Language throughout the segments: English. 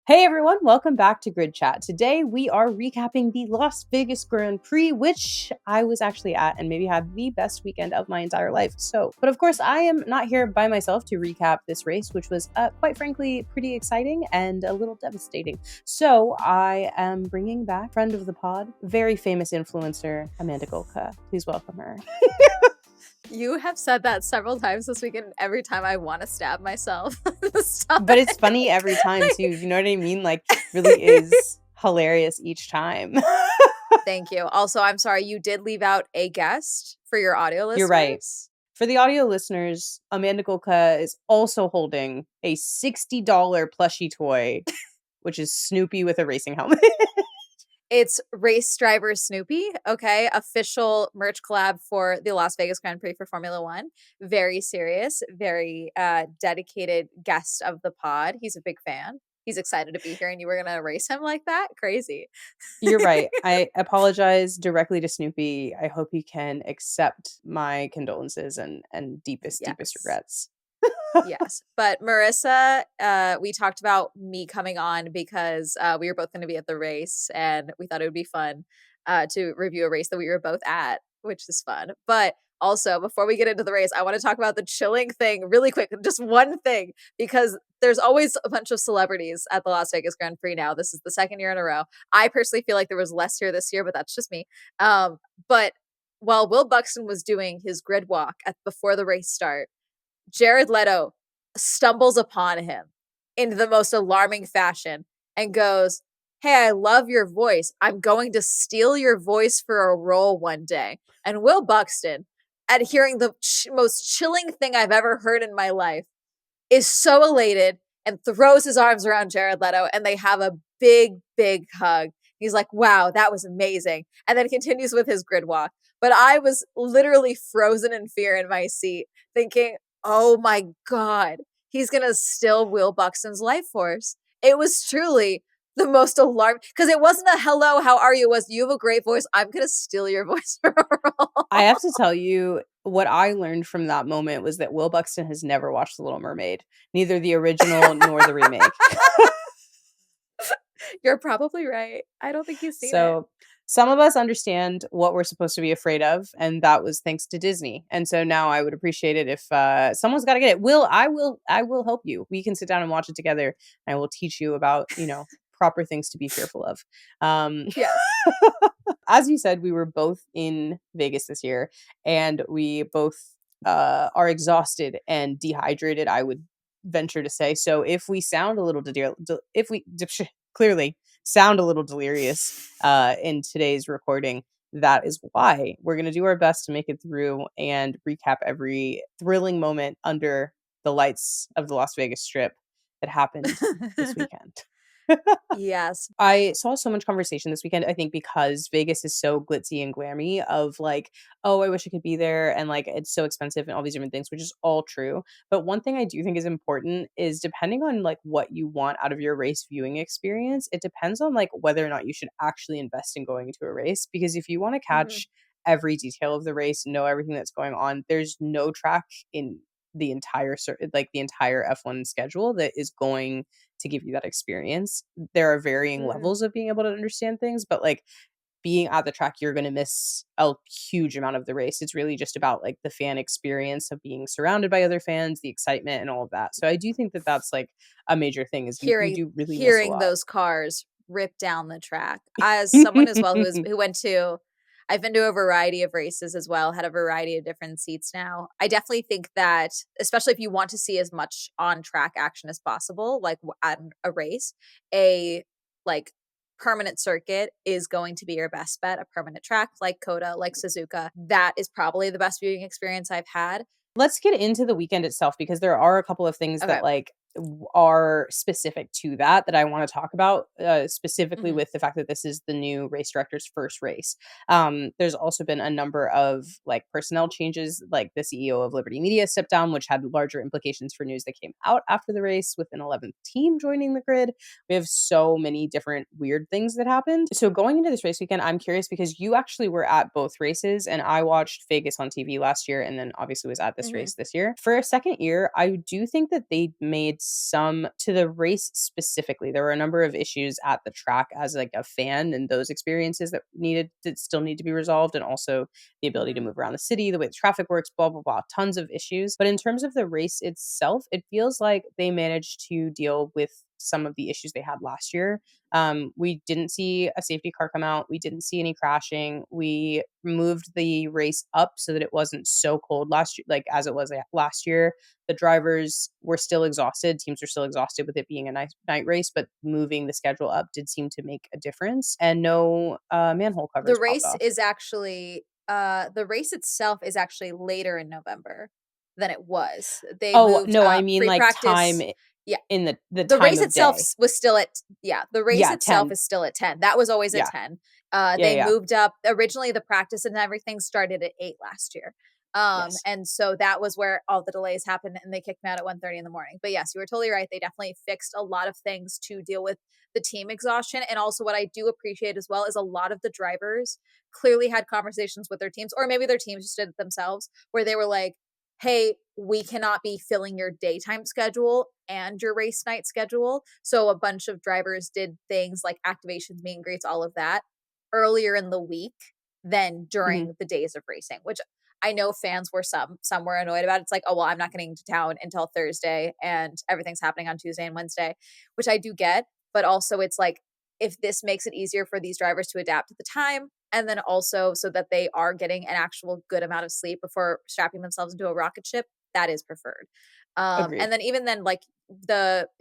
Hey everyone, welcome back to Grid Chat. Today we are recapping the Las Vegas Grand Prix, which I was actually at and maybe had the best weekend of my entire life. But of course, I am not here by myself to recap this race, which was quite frankly pretty exciting and a little devastating. So I am bringing back friend of the pod, very famous influencer, Amanda Golka. Please welcome her. You have said that several times this weekend, and every time I want to stab myself. But it's funny every time too. You know what I mean? Like, really is hilarious each time. Thank you. Also, I'm sorry, you did leave out a guest for your audio listeners. You're right. For the audio listeners, Amanda Golka is also holding a $60 plushie toy, which is Snoopy with a racing helmet. It's Race Driver Snoopy, okay? Official merch collab for the Las Vegas Grand Prix for Formula One. Very serious, very dedicated guest of the pod. He's a big fan. He's excited to be here, and you were going to race him like that? Crazy. You're right. I apologize directly to Snoopy. I hope he can accept my condolences and deepest regrets. Yes. But Marissa, we talked about me coming on because we were both going to be at the race, and we thought it would be fun to review a race that we were both at, which is fun. But also, before we get into the race, I want to talk about the chilling thing really quick. Just one thing, because there's always a bunch of celebrities at the Las Vegas Grand Prix now. This is the second year in a row. I personally feel like there was less here this year, but that's just me. But while Will Buxton was doing his grid walk before the race start, Jared Leto stumbles upon him in the most alarming fashion and goes, "Hey, I love your voice. I'm going to steal your voice for a role one day." And Will Buxton, at hearing the most chilling thing I've ever heard in my life, is so elated and throws his arms around Jared Leto, and they have a big, big hug. He's like, "Wow, that was amazing." And then continues with his grid walk. But I was literally frozen in fear in my seat, thinking, oh my God, he's going to steal Will Buxton's life force. It was truly the most alarming, because it wasn't a hello, how are you? It was, you have a great voice. I'm going to steal your voice for a role. I have to tell you, what I learned from that moment was that Will Buxton has never watched The Little Mermaid, neither the original nor the remake. You're probably right. I don't think he's seen it. Some of us understand what we're supposed to be afraid of, and that was thanks to Disney. And so now I would appreciate it if someone's got to get it. I will help you. We can sit down and watch it together. And I will teach you about, proper things to be fearful of. Yes. As you said, we were both in Vegas this year, and we both are exhausted and dehydrated, I would venture to say. So if we sound a little clearly sound a little delirious in today's recording, that is why. We're going to do our best to make it through and recap every thrilling moment under the lights of the Las Vegas Strip that happened this weekend. Yes. I saw so much conversation this weekend, I think, because Vegas is so glitzy and glammy of like, oh, I wish I could be there, and like it's so expensive and all these different things, which is all true. But one thing I do think is important is, depending on like what you want out of your race viewing experience, it depends on like whether or not you should actually invest in going to a race. Because if you want to catch every detail of the race, know everything that's going on, there's no track in the entire F1 schedule that is going to give you that experience. There are varying levels of being able to understand things, but like being at the track, you're going to miss a huge amount of the race. It's really just about like the fan experience of being surrounded by other fans, the excitement and all of that. So I do think that that's like a major thing, is you do really hearing those cars rip down the track. As someone as well I've been to a variety of races as well, had a variety of different seats now. I definitely think that, especially if you want to see as much on-track action as possible, like at a race, a like permanent circuit is going to be your best bet. A permanent track like COTA, like Suzuka, that is probably the best viewing experience I've had. Let's get into the weekend itself, because there are a couple of things that like are specific to that I want to talk about, specifically with the fact that this is the new race director's first race. There's also been a number of like personnel changes, like the CEO of Liberty Media stepped down, which had larger implications for news that came out after the race, with an 11th team joining the grid. We have so many different weird things that happened. So going into this race weekend, I'm curious, because you actually were at both races, and I watched Vegas on TV last year and then obviously was at this race this year. For a second year, I do think that they made made some to the race specifically, there were a number of issues at the track as, like, a fan, and those experiences that still need to be resolved, and also the ability to Mhm. move around the city, the way the traffic works, blah, blah, blah, tons of issues. But in terms of the race itself, it feels like they managed to deal with some of the issues they had last year. We didn't see a safety car come out. We didn't see any crashing. We moved the race up so that it wasn't so cold last year, like as it was last year. The drivers were still exhausted. Teams were still exhausted with it being a night race, but moving the schedule up did seem to make a difference. And no manhole The covers popped race off. is actually the race itself is actually later in November than it was. They Oh moved no, I up mean free like time practice. Yeah, in the the time race of itself day. was still at yeah, the race Yeah, itself 10. is still at 10. That was always at Yeah, 10. yeah, They yeah. moved up originally the practice and everything started at 8 last year. Yes. And so that was where all the delays happened and they kicked me out at 1:30 in the morning. But yes, you were totally right. They definitely fixed a lot of things to deal with the team exhaustion. And also what I do appreciate as well is a lot of the drivers clearly had conversations with their teams, or maybe their teams just did it themselves, where they were like, hey, we cannot be filling your daytime schedule and your race night schedule. So a bunch of drivers did things like activations, meet and greets, all of that earlier in the week than Mhm, during the days of racing, which I know fans were some were annoyed about. It's like, oh well, I'm not getting to town until Thursday and everything's happening on Tuesday and Wednesday, which I do get. But also it's like if this makes it easier for these drivers to adapt to the time, and then also so that they are getting an actual good amount of sleep before strapping themselves into a rocket ship, that is preferred. And agreed. then even then, like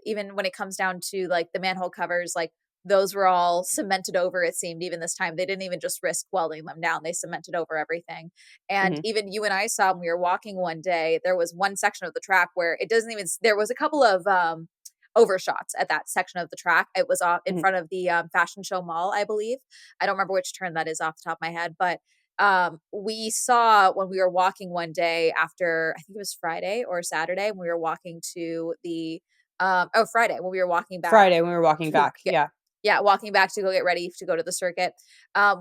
even when it comes down to like the manhole covers, like those were all cemented over. It seemed even this time they didn't even just risk welding them down; they cemented over everything. And Mhm, even you and I saw when we were walking one day, there was one section of the track where it doesn't even. There was a couple of overshots at that section of the track. It was off in mhm. front of the Fashion Show Mall, I believe. I don't remember which turn that is off the top of my head, but we saw when we were walking one day after I think it was Friday or Saturday when we were walking to the Friday when we were walking back Friday when we were walking to back, get yeah. yeah, walking back to go get ready to go to the circuit.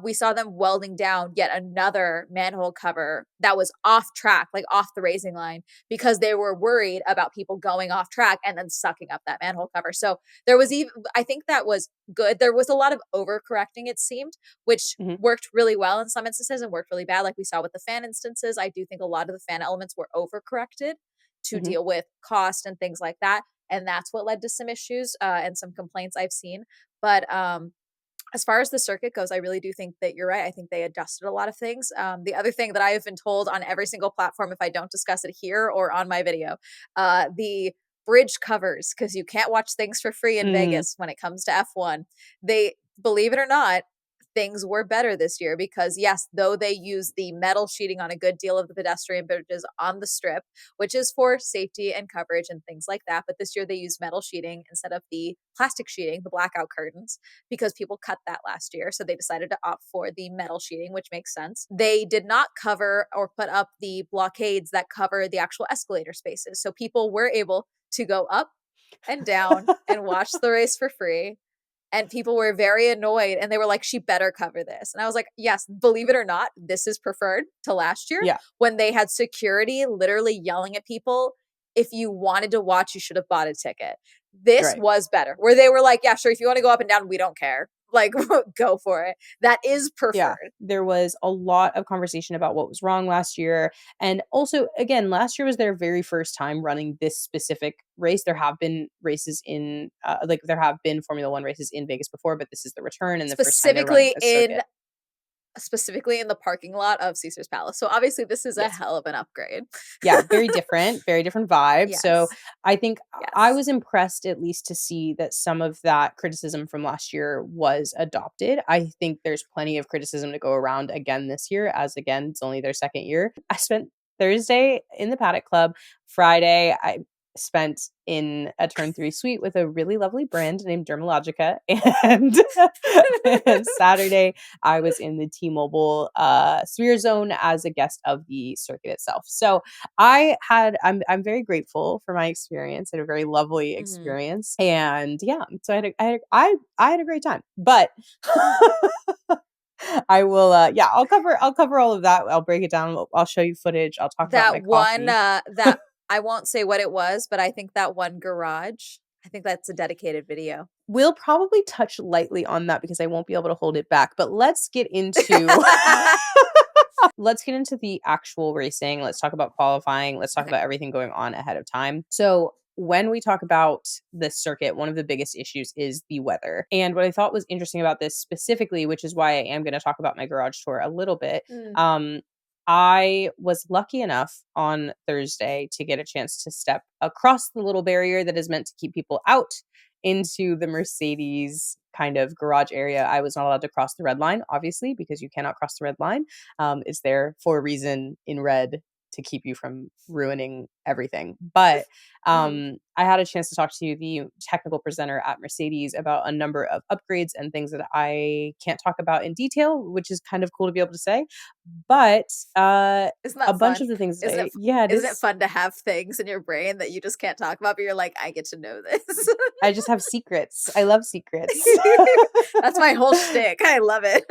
We saw them welding down yet another manhole cover that was off track, like off the racing line, because they were worried about people going off track and then sucking up that manhole cover. So there was even, I think that was good. There was a lot of overcorrecting, it seemed, which Mhm, worked really well in some instances and worked really bad, like we saw with the fan instances. I do think a lot of the fan elements were overcorrected to mhm. deal with cost and things like that. And that's what led to some issues and some complaints I've seen. But as far as the circuit goes, I really do think that you're right. I think they adjusted a lot of things. The other thing that I have been told on every single platform, if I don't discuss it here or on my video, the bridge covers, because you can't watch things for free in Mm, Vegas when it comes to F1. They, believe it or not, things were better this year because, yes, though they use the metal sheeting on a good deal of the pedestrian bridges on the strip, which is for safety and coverage and things like that. But this year they used metal sheeting instead of the plastic sheeting, the blackout curtains, because people cut that last year. So they decided to opt for the metal sheeting, which makes sense. They did not cover or put up the blockades that cover the actual escalator spaces. So people were able to go up and down and watch the race for free, and people were very annoyed and they were like, she better cover this. And I was like, yes, believe it or not, this is preferred to last year yeah, when they had security literally yelling at people, if you wanted to watch you should have bought a ticket. This right. was better, where they were like, yeah, sure, if you want to go up and down, we don't care, like go for it. That is Yeah, preferred. there was a lot of conversation about what was wrong last year, and also, again, last year was their very first time running this specific race. There have been races in, like, there have been Formula 1 races in Vegas before, but this is the return and the first time they're running specifically this in circuit. specifically in the parking lot of Caesar's Palace, so obviously this is a Yes. hell of an upgrade. Yeah, very different vibe. So Yes, I think I yes. was impressed at least to see that some of that criticism from last year was adopted. I think there's plenty of criticism to go around again this year, as again, it's only their second year. I spent Thursday in the Paddock Club. Friday, I spent in a turn three suite with a really lovely brand named Dermalogica. And, and Saturday, I was in the T-Mobile Sphere Zone as a guest of the circuit itself. So I'm very grateful for my experience. I had a very lovely Mhm. experience. And yeah, so I had a great time. But I will yeah, I'll cover all of that. I'll break it down. I'll show you footage. I'll talk about my That one, coffee. I won't say what it was, but I think that one garage, I think that's a dedicated video. We'll probably touch lightly on that because I won't be able to hold it back, but let's get into let's get into the actual racing. Let's talk about qualifying. Let's talk Okay. about everything going on ahead of time. So, when we talk about the circuit, one of the biggest issues is the weather. And what I thought was interesting about this specifically, which is why I am going to talk about my garage tour a little bit, Mm, um, I was lucky enough on Thursday to get a chance to step across the little barrier that is meant to keep people out into the Mercedes kind of garage area. I was not allowed to cross the red line, obviously, because you cannot cross the red line. It's there for a reason in red to keep you from ruining everything. But mhm, I had a chance to talk to the technical presenter at Mercedes about a number of upgrades and things that I can't talk about in detail, which is kind of cool to be able to say. But isn't a that bunch fun? of the things that Isn't it f yeah, it isn't it is. fun to have things in your brain that you just can't talk about, but you're like, "I get to know this." I just have secrets. I love secrets. That's my whole shtick, I love it.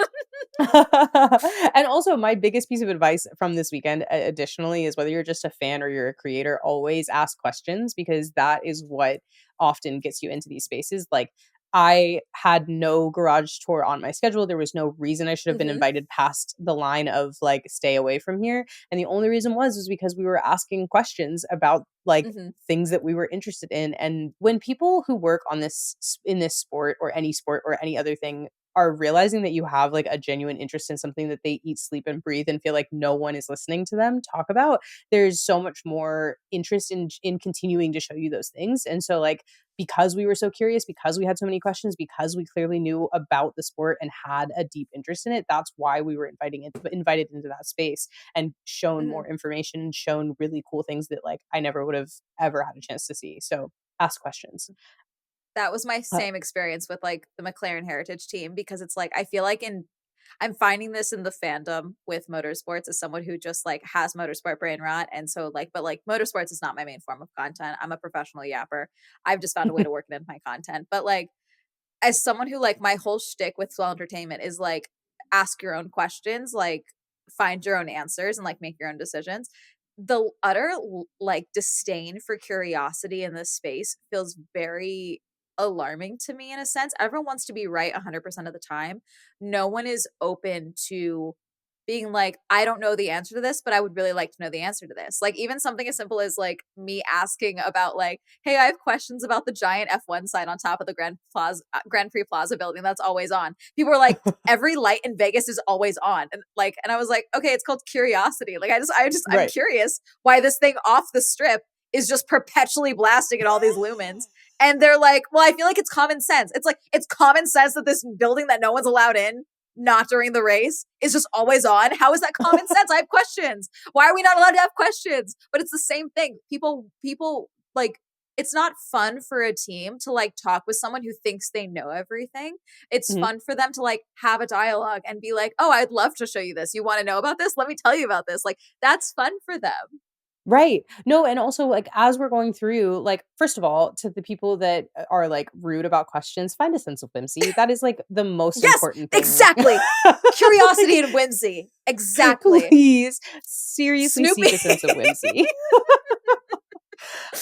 And also my biggest piece of advice from this weekend, additionally, is whether you're just a fan or you're a creator, always ask questions because that is what often gets you into these spaces. Like, I had no garage tour on my schedule. There was no reason I should have been Mhm, invited past the line of like stay away from here. And the only reason was because we were asking questions about like mhm, things that we were interested in. And when people who work on this in this sport or any other thing are realizing that you have like a genuine interest in something that they eat, sleep, and breathe and feel like no one is listening to them talk about, there's so much more interest in continuing to show you those things. And so like because we were so curious, because we had so many questions, because we clearly knew about the sport and had a deep interest in it, that's why we were invited into that space and shown mhm. more information and shown really cool things that like I never would have ever had a chance to see. So ask questions. That was my Uh, same experience with, like, the McLaren Heritage Team because it's like, I feel like in I'm finding this in the fandom with motorsports as someone who just, like, has motorsport brain rot, and so, like but, like, motorsports is not my main form of content. I'm a professional yapper. I've just found a way to work it into my content, but, like, as someone who, like, my whole shtick with Flow Entertainment is, like, ask your own questions, like, find your own answers and, like, make your own decisions. The utter, like, disdain for curiosity in this space feels very alarming to me in a sense. Everyone wants to be right 100% of the time. No one is open to being like, "I don't know the answer to this, but I would really like to know the answer to this." Like, even something as simple as, like, me asking about, like, "Hey, I have questions about the giant F1 sign on top of the Grand Prix Plaza building that's always on." People were like, "Every light in Vegas is always on." And I was like, "Okay, it's called curiosity." Like, I'm right. curious why this thing off the strip is just perpetually blasting at all these lumens. And they're like, "Well, I feel like it's common sense." It's like, it's common sense that this building that no one's allowed in, not during the race, is just always on. How is that common sense? I have questions. Why are we not allowed to have questions? But it's the same thing. People like, it's not fun for a team to like talk with someone who thinks they know everything. It's Mhm. fun for them to like have a dialogue and be like, "Oh, I'd love to show you this. You want to know about this? Let me tell you about this." Like, that's fun for them. Right. No, and also, like, as we're going through, like, first of all, to the people that are, like, rude about questions, find a sense of whimsy. That is, like, the most Yes, important thing. exactly. Like, Curiosity and whimsy. Exactly. please, seriously Snoopy seek a sense of whimsy.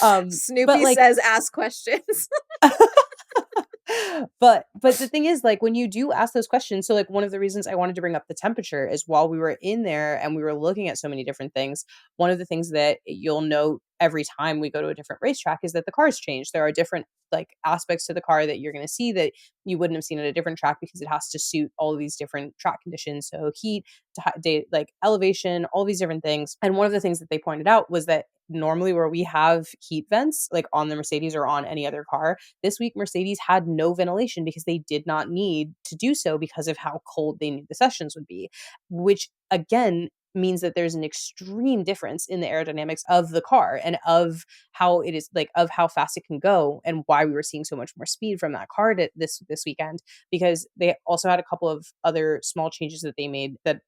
But, Snoopy like says ask questions. but the thing is, like, when you do ask those questions, so, like, one of the reasons I wanted to bring up the temperature is while we were in there and we were looking at so many different things, one of the things that you'll note every time we go to a different racetrack is that the cars change. There are different, like, aspects to the car that you're gonna see that you wouldn't have seen at a different track because it has to suit all of these different track conditions, so heat, like, elevation, all these different things, and one of the things that they pointed out was that normally where we have heat vents, like, on the Mercedes or on any other car, this week, Mercedes had no ventilation because they did not need to do so because of how cold they knew the sessions would be, which again means that there's an extreme difference in the aerodynamics of the car and of how it is like of how fast it can go and why we were seeing so much more speed from that car this weekend because they also had a couple of other small changes that they made that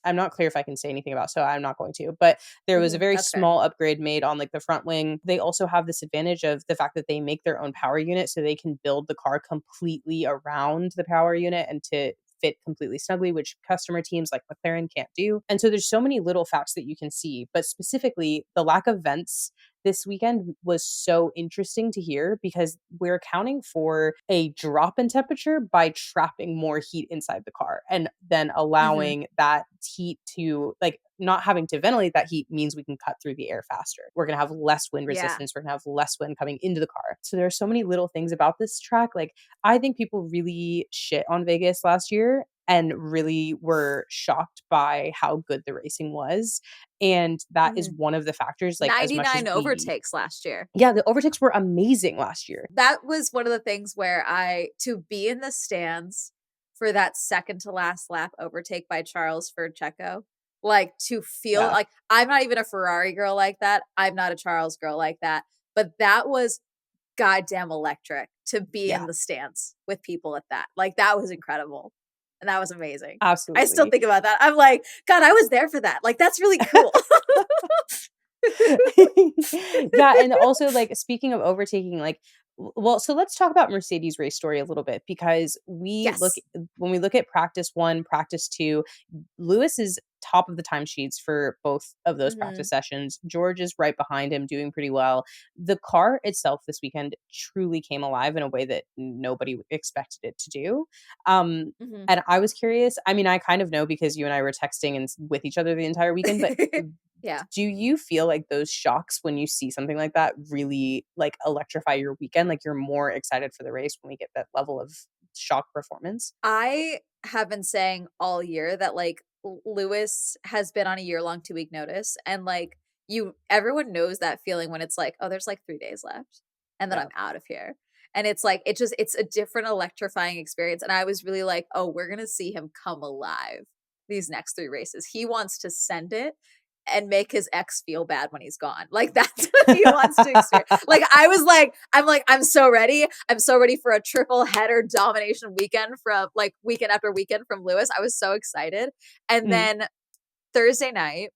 I'm not clear if I can say anything about, so I'm not going to. But there was a Mhm, very that's fair. small upgrade made on like the front wing. They also have this advantage of the fact that they make their own power unit, so they can build the car completely around the power unit and to fit completely snugly, which customer teams like McLaren can't do. And so there's so many little facts that you can see, but specifically the lack of vents this weekend was so interesting to hear because we're accounting for a drop in temperature by trapping more heat inside the car and then Mhm. allowing that heat to like not having to ventilate that heat means we can cut through the air faster. We're going to have less wind Yeah. resistance. We're going to have less wind coming into the car. So there are so many little things about this track. Like I think people really shit on Vegas last year and really were shocked by how good the racing was. And that is Mhm. one of the factors, like, as much as 99 we overtakes last year. yeah, the overtakes were amazing last year. That was one of the things where I to be in the stands for that second to last lap overtake by Charles for Checo, like, to feel Yeah, like I'm not even a Ferrari girl like that, I'm not a Charles girl like that, but that was goddamn electric to be in yeah, the stands with people at that. Like, that was incredible, and that was amazing. I still absolutely. think about that. I'm like, "God, I was there for that." Like, that's really cool. Yeah, and also, like, speaking of overtaking, like, well, so let's talk about Mercedes' race story a little bit because Yes. when we look at practice 1, practice 2, Lewis is top of the timesheets for both of those practice Mhm. sessions. George is right behind him doing pretty well. The car itself this weekend truly came alive in a way that nobody expected it to do. Um, Mhm. and I was curious. I mean, I kind of know because you and I were texting and with each other the entire weekend, but Yeah. do you feel like those shocks when you see something like that really, like, electrify your weekend? Like, you're more excited for the race when we get that level of shock performance? I have been saying all year that, like, Lewis has been on a year-long 2-week notice, and, like, everyone knows that feeling when it's like, "Oh, there's, like, 3 days left, and then Yeah. I'm out of here." And it's like, it's a different electrifying experience, and I was really like, "Oh, we're gonna see him come alive these next 3 races." He wants to send it and make his ex feel bad when he's gone. Like, that's what he wants to experience. Like, I'm so ready. I'm so ready for a triple header domination weekend from like weekend after weekend from Lewis. I was so excited. And Mhm, then Thursday night,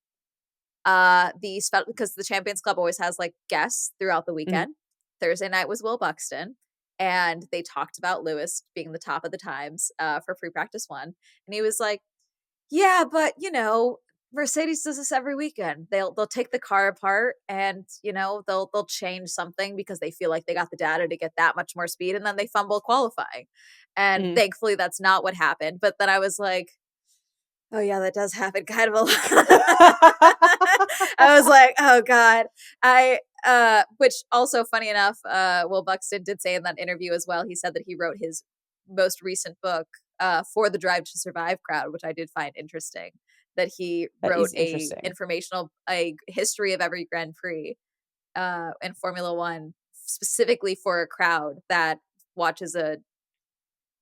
because the Champions Club always has like guests throughout the mhm. weekend. Thursday night was Will Buxton, and they talked about Lewis being the top of the times for free practice 1. And he was like, yeah, but, Mercedes does this every weekend. They'll take the car apart and, they'll change something because they feel like they got the data to get that much more speed, and then they fumble qualifying. And Mhm. thankfully that's not what happened. But then I was like, oh yeah, that does happen kind of a lot. I was like, oh God. Which also funny enough, Will Buxton did say in that interview as well, he said that he wrote his most recent book for the Drive to Survive crowd, which I did find interesting. That he That wrote is interesting. a history of every Grand Prix in Formula One, specifically for a crowd that watches a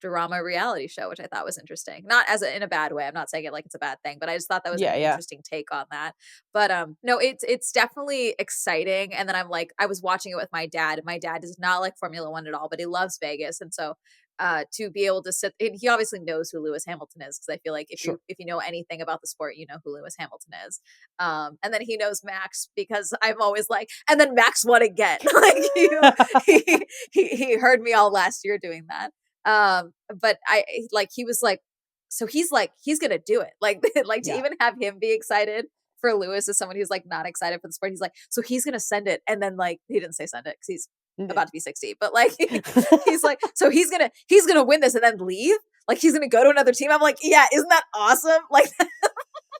drama reality show, which I thought was interesting. Not in a bad way. I'm not saying it like it's a bad thing, but I just thought that was an Yeah, yeah. interesting take on that. But no, it's definitely exciting. And then I was watching it with my dad, and my dad does not like Formula One at all, but he loves Vegas. And so to be able to sit, and he obviously knows who Lewis Hamilton is, because I feel like Sure. if you know anything about the sport, you know who Lewis Hamilton is. And then he knows Max, because I'm always like, and then Max won again. Like he heard me all last year doing that. But he was like, he's gonna do it. Like, like to Yeah. even have him be excited for Lewis as someone who's like not excited for the sport. He's like, so he's gonna send it, and then like he didn't say send it because he's N about to be 60, but like he's like, so he's gonna win this and then leave. Like he's gonna go to another team. I'm like, yeah, isn't that awesome? Like,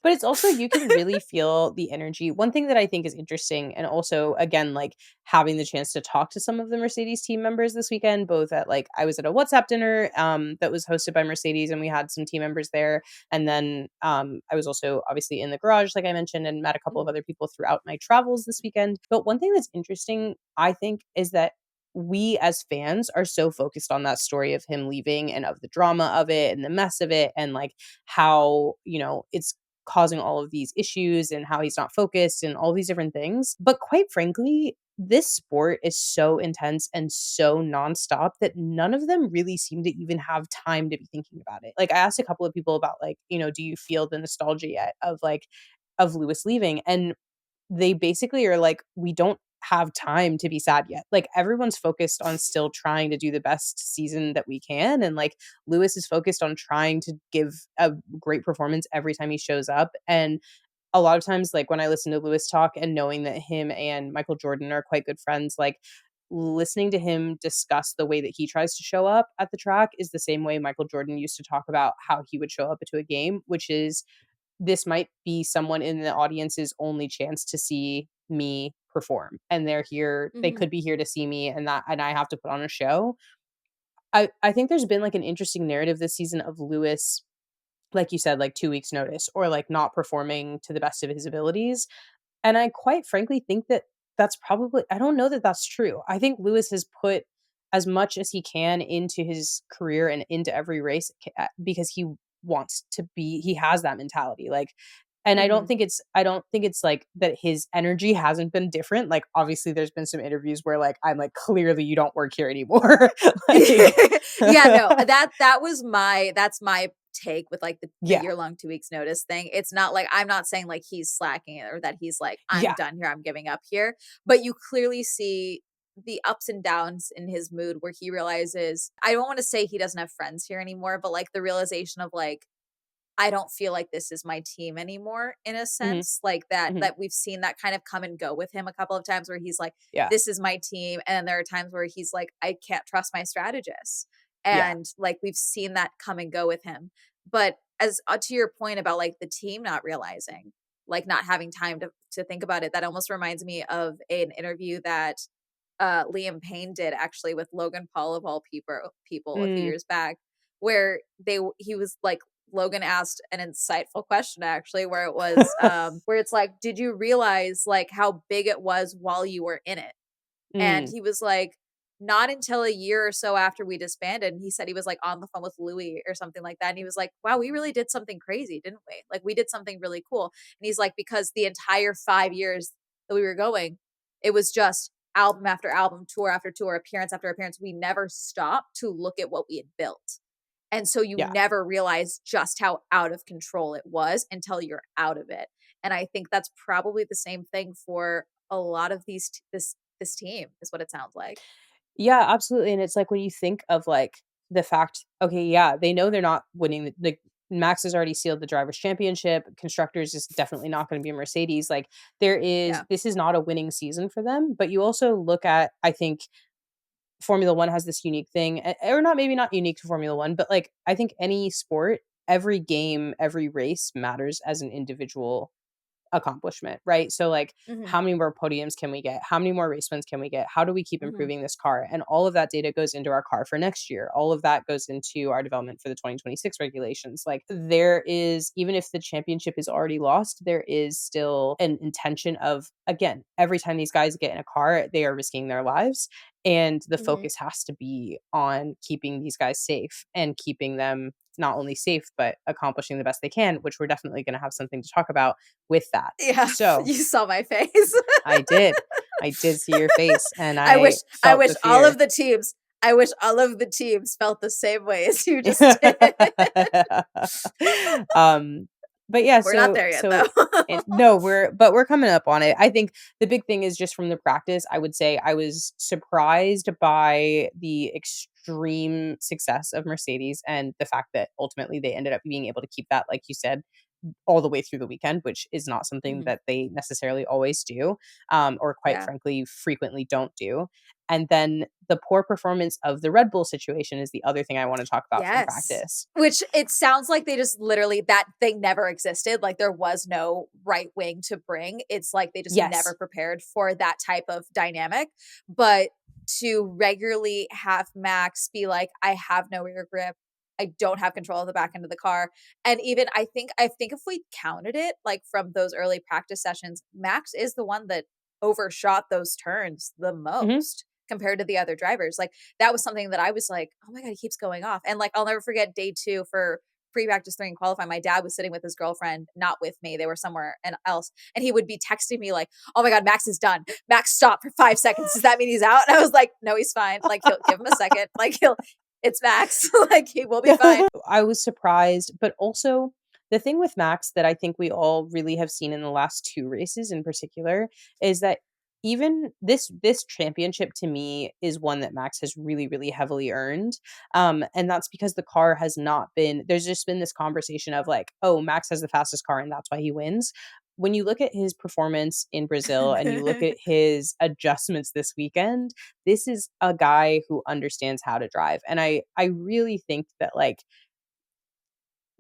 But it's also you can really feel the energy. One thing that I think is interesting and also again, like having the chance to talk to some of the Mercedes team members this weekend, both at like I was at a WhatsApp dinner that was hosted by Mercedes and we had some team members there. And then I was also obviously in the garage, like I mentioned, and met a couple of mhm, other people throughout my travels this weekend. But one thing that's interesting, I think, is that we as fans are so focused on that story of him leaving and of the drama of it and the mess of it and like how, it's causing all of these issues and how he's not focused and all these different things. But quite frankly, this sport is so intense and so nonstop that none of them really seem to even have time to be thinking about it. Like I asked a couple of people about like, do you feel the nostalgia yet of like of Lewis leaving? And they basically are like, we don't have time to be sad yet. Like everyone's focused on still trying to do the best season that we can. And like Lewis is focused on trying to give a great performance every time he shows up. And a lot of times, like, when I listen to Lewis talk and knowing that him and Michael Jordan are quite good friends, like, listening to him discuss the way that he tries to show up at the track is the same way Michael Jordan used to talk about how he would show up to a game, which is, this might be someone in the audience's only chance to see me perform, and they Mhm. could be here to see me, and I have to put on a show. I think there's been, like, an interesting narrative this season of Lewis, like you said, like, 2 weeks notice or, like, not performing to the best of his abilities, and I quite frankly think that that's probably, I don't know that that's true. I think Lewis has put as much as he can into his career and into every race because he has that mentality, like, and Mhm. I don't think it's, like, that his energy hasn't been different, like, obviously, there's been some interviews where, like, I'm like, "Clearly, you don't work here anymore." Like Yeah, no, that's my take with, like, the Yeah. year-long 2 weeks notice thing. It's not like I'm not saying, like, he's slacking or that he's like, "I'm Yeah. done here, I'm giving up here," but you clearly see the ups and downs in his mood where he realizes I don't wanna say he doesn't have friends here anymore, but, like, the realization of, like, I don't feel like this is my team anymore in a Mhm, sense, like that mhm. that we've seen that kind of come and go with him a couple of times where he's like, Yeah, "This is my team," and then there are times where he's like, "I can't trust my strategist." yeah. And, like, we've seen that come and go with him. But as to your point about, like, the team not realizing, like, not having time to think about it, that almost reminds me of an interview that, Liam Payne did actually with Logan Paul of all people a few Mm. years back, where he was like Logan asked an insightful question actually, where it was, where it's like, "Did you realize, like, how big it was while you were in it?" And Mm, he was like, "Not until a year or so after we disbanded." And he said he was, like, on the phone with Louis or something like that, and he was like, "Wow, we really did something crazy, didn't we? Like, we did something really cool." And he's like, "Because the entire 5 years that we were going, it was just album after album, tour after tour, appearance after appearance. We never stopped to look at what we had built." And so you yeah. never realize just how out of control it was until you're out of it. And I think that's probably the same thing for a lot of this team is what it sounds like. Yeah, absolutely, and it's like when you think of, like, the fact, okay, yeah, they know they're not winning Max has already sealed the drivers' championship, constructors is definitely not gonna be a Mercedes, like, Yeah. this is not a winning season for them, but you also look at, I think Formula 1 has this unique thing, or not, maybe not unique to Formula 1, but, like, I think any sport, every game, every race matters as an individual accomplishment, right? So, like, Mhm. how many more podiums can we get? How many more race wins can we get? How do we keep Mhm. improving this car? And all of that data goes into our car for next year. All of that goes into our development for the 2026 regulations. Like, there is, even if the championship is already lost, there is still an intention of, again, every time these guys get in a car, they are risking their lives. And the Mhm. focus has to be on keeping these guys safe and keeping them not only safe, but accomplishing the best they can, which we're definitely going to have something to talk about with that. Yeah, So you saw my face. I did. I did see your face and I wish I I felt wish the all fear. of the teams I wish all of the teams felt the same way as you just did. um, but yeah, We're not there yet though. and no, we're coming up on it. I think the big thing is just from the practice, I would say I was surprised by the extreme success of Mercedes and the fact that ultimately they ended up being able to keep that, like you said, all the way through the weekend, which is not something Mhm. that they necessarily always do, or quite Yeah. frankly, frequently don't do. And then the poor performance of the Red Bull situation is the other thing I want to talk about from Yes. practice. Which it sounds like they just literally that thing never existed, like, there was no right wing to bring. It's like they just never Yes. prepared for that type of dynamic, but to regularly have Max be like, "I have no rear grip. I don't have control of the back end of the car." And even I think if we counted it, like, from those early practice sessions, Max is the one that overshot those turns the Hmm. most compared to the other drivers. Like, that was something that I was like, "Oh my god, he keeps going off." And, like, I'll never forget day 2 for pre-practice 3 and qualifying, my dad was sitting with his girlfriend, not with me, they were somewhere and else, and he would be texting me like, "Oh my god, Max is done. Max, stop for 5 seconds. Does that mean he's out?" And I was like, "No, he's fine. Like, he'll give him a second. Like, he'll it's Max. Like, he will be fine." I was surprised, but also the thing with Max that I think we all really have seen in the last 2 races in particular is that even this championship to me is one that Max has really, really heavily earned. And that's because the car has not been, there's just been this conversation of like, oh, Max has the fastest car and that's why he wins. when you look at his performance in Brazil and you look at his adjustments this weekend, this is a guy who understands how to drive. And I really think that like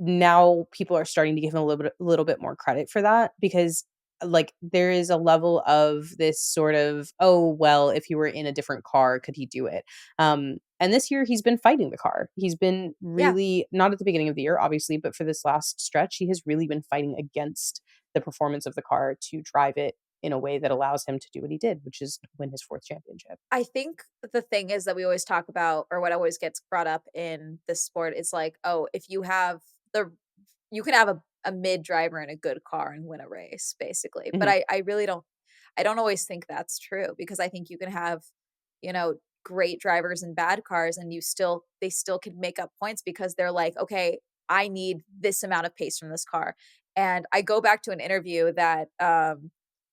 now people are starting to give him a little bit more credit for that because like there is a level of this sort of, oh well, if he were in a different car could he do it. And this year he's been fighting the car. He's been Yeah. really, not at the beginning of the year obviously, but for this last stretch he has really been fighting against the performance of the car to drive it in a way that allows him to do what he did, which is win his fourth championship. I think the thing is that we always talk about, or what always gets brought up in this sport is like, oh, if you have the, you can have a mid driver in a good car and win a race, basically. But Hmm. I really don't, I don't always think that's true because I think you can have, you know, great drivers and bad cars and they still can make up points because they're like, okay, I need this amount of pace from this car. And I go back to an interview that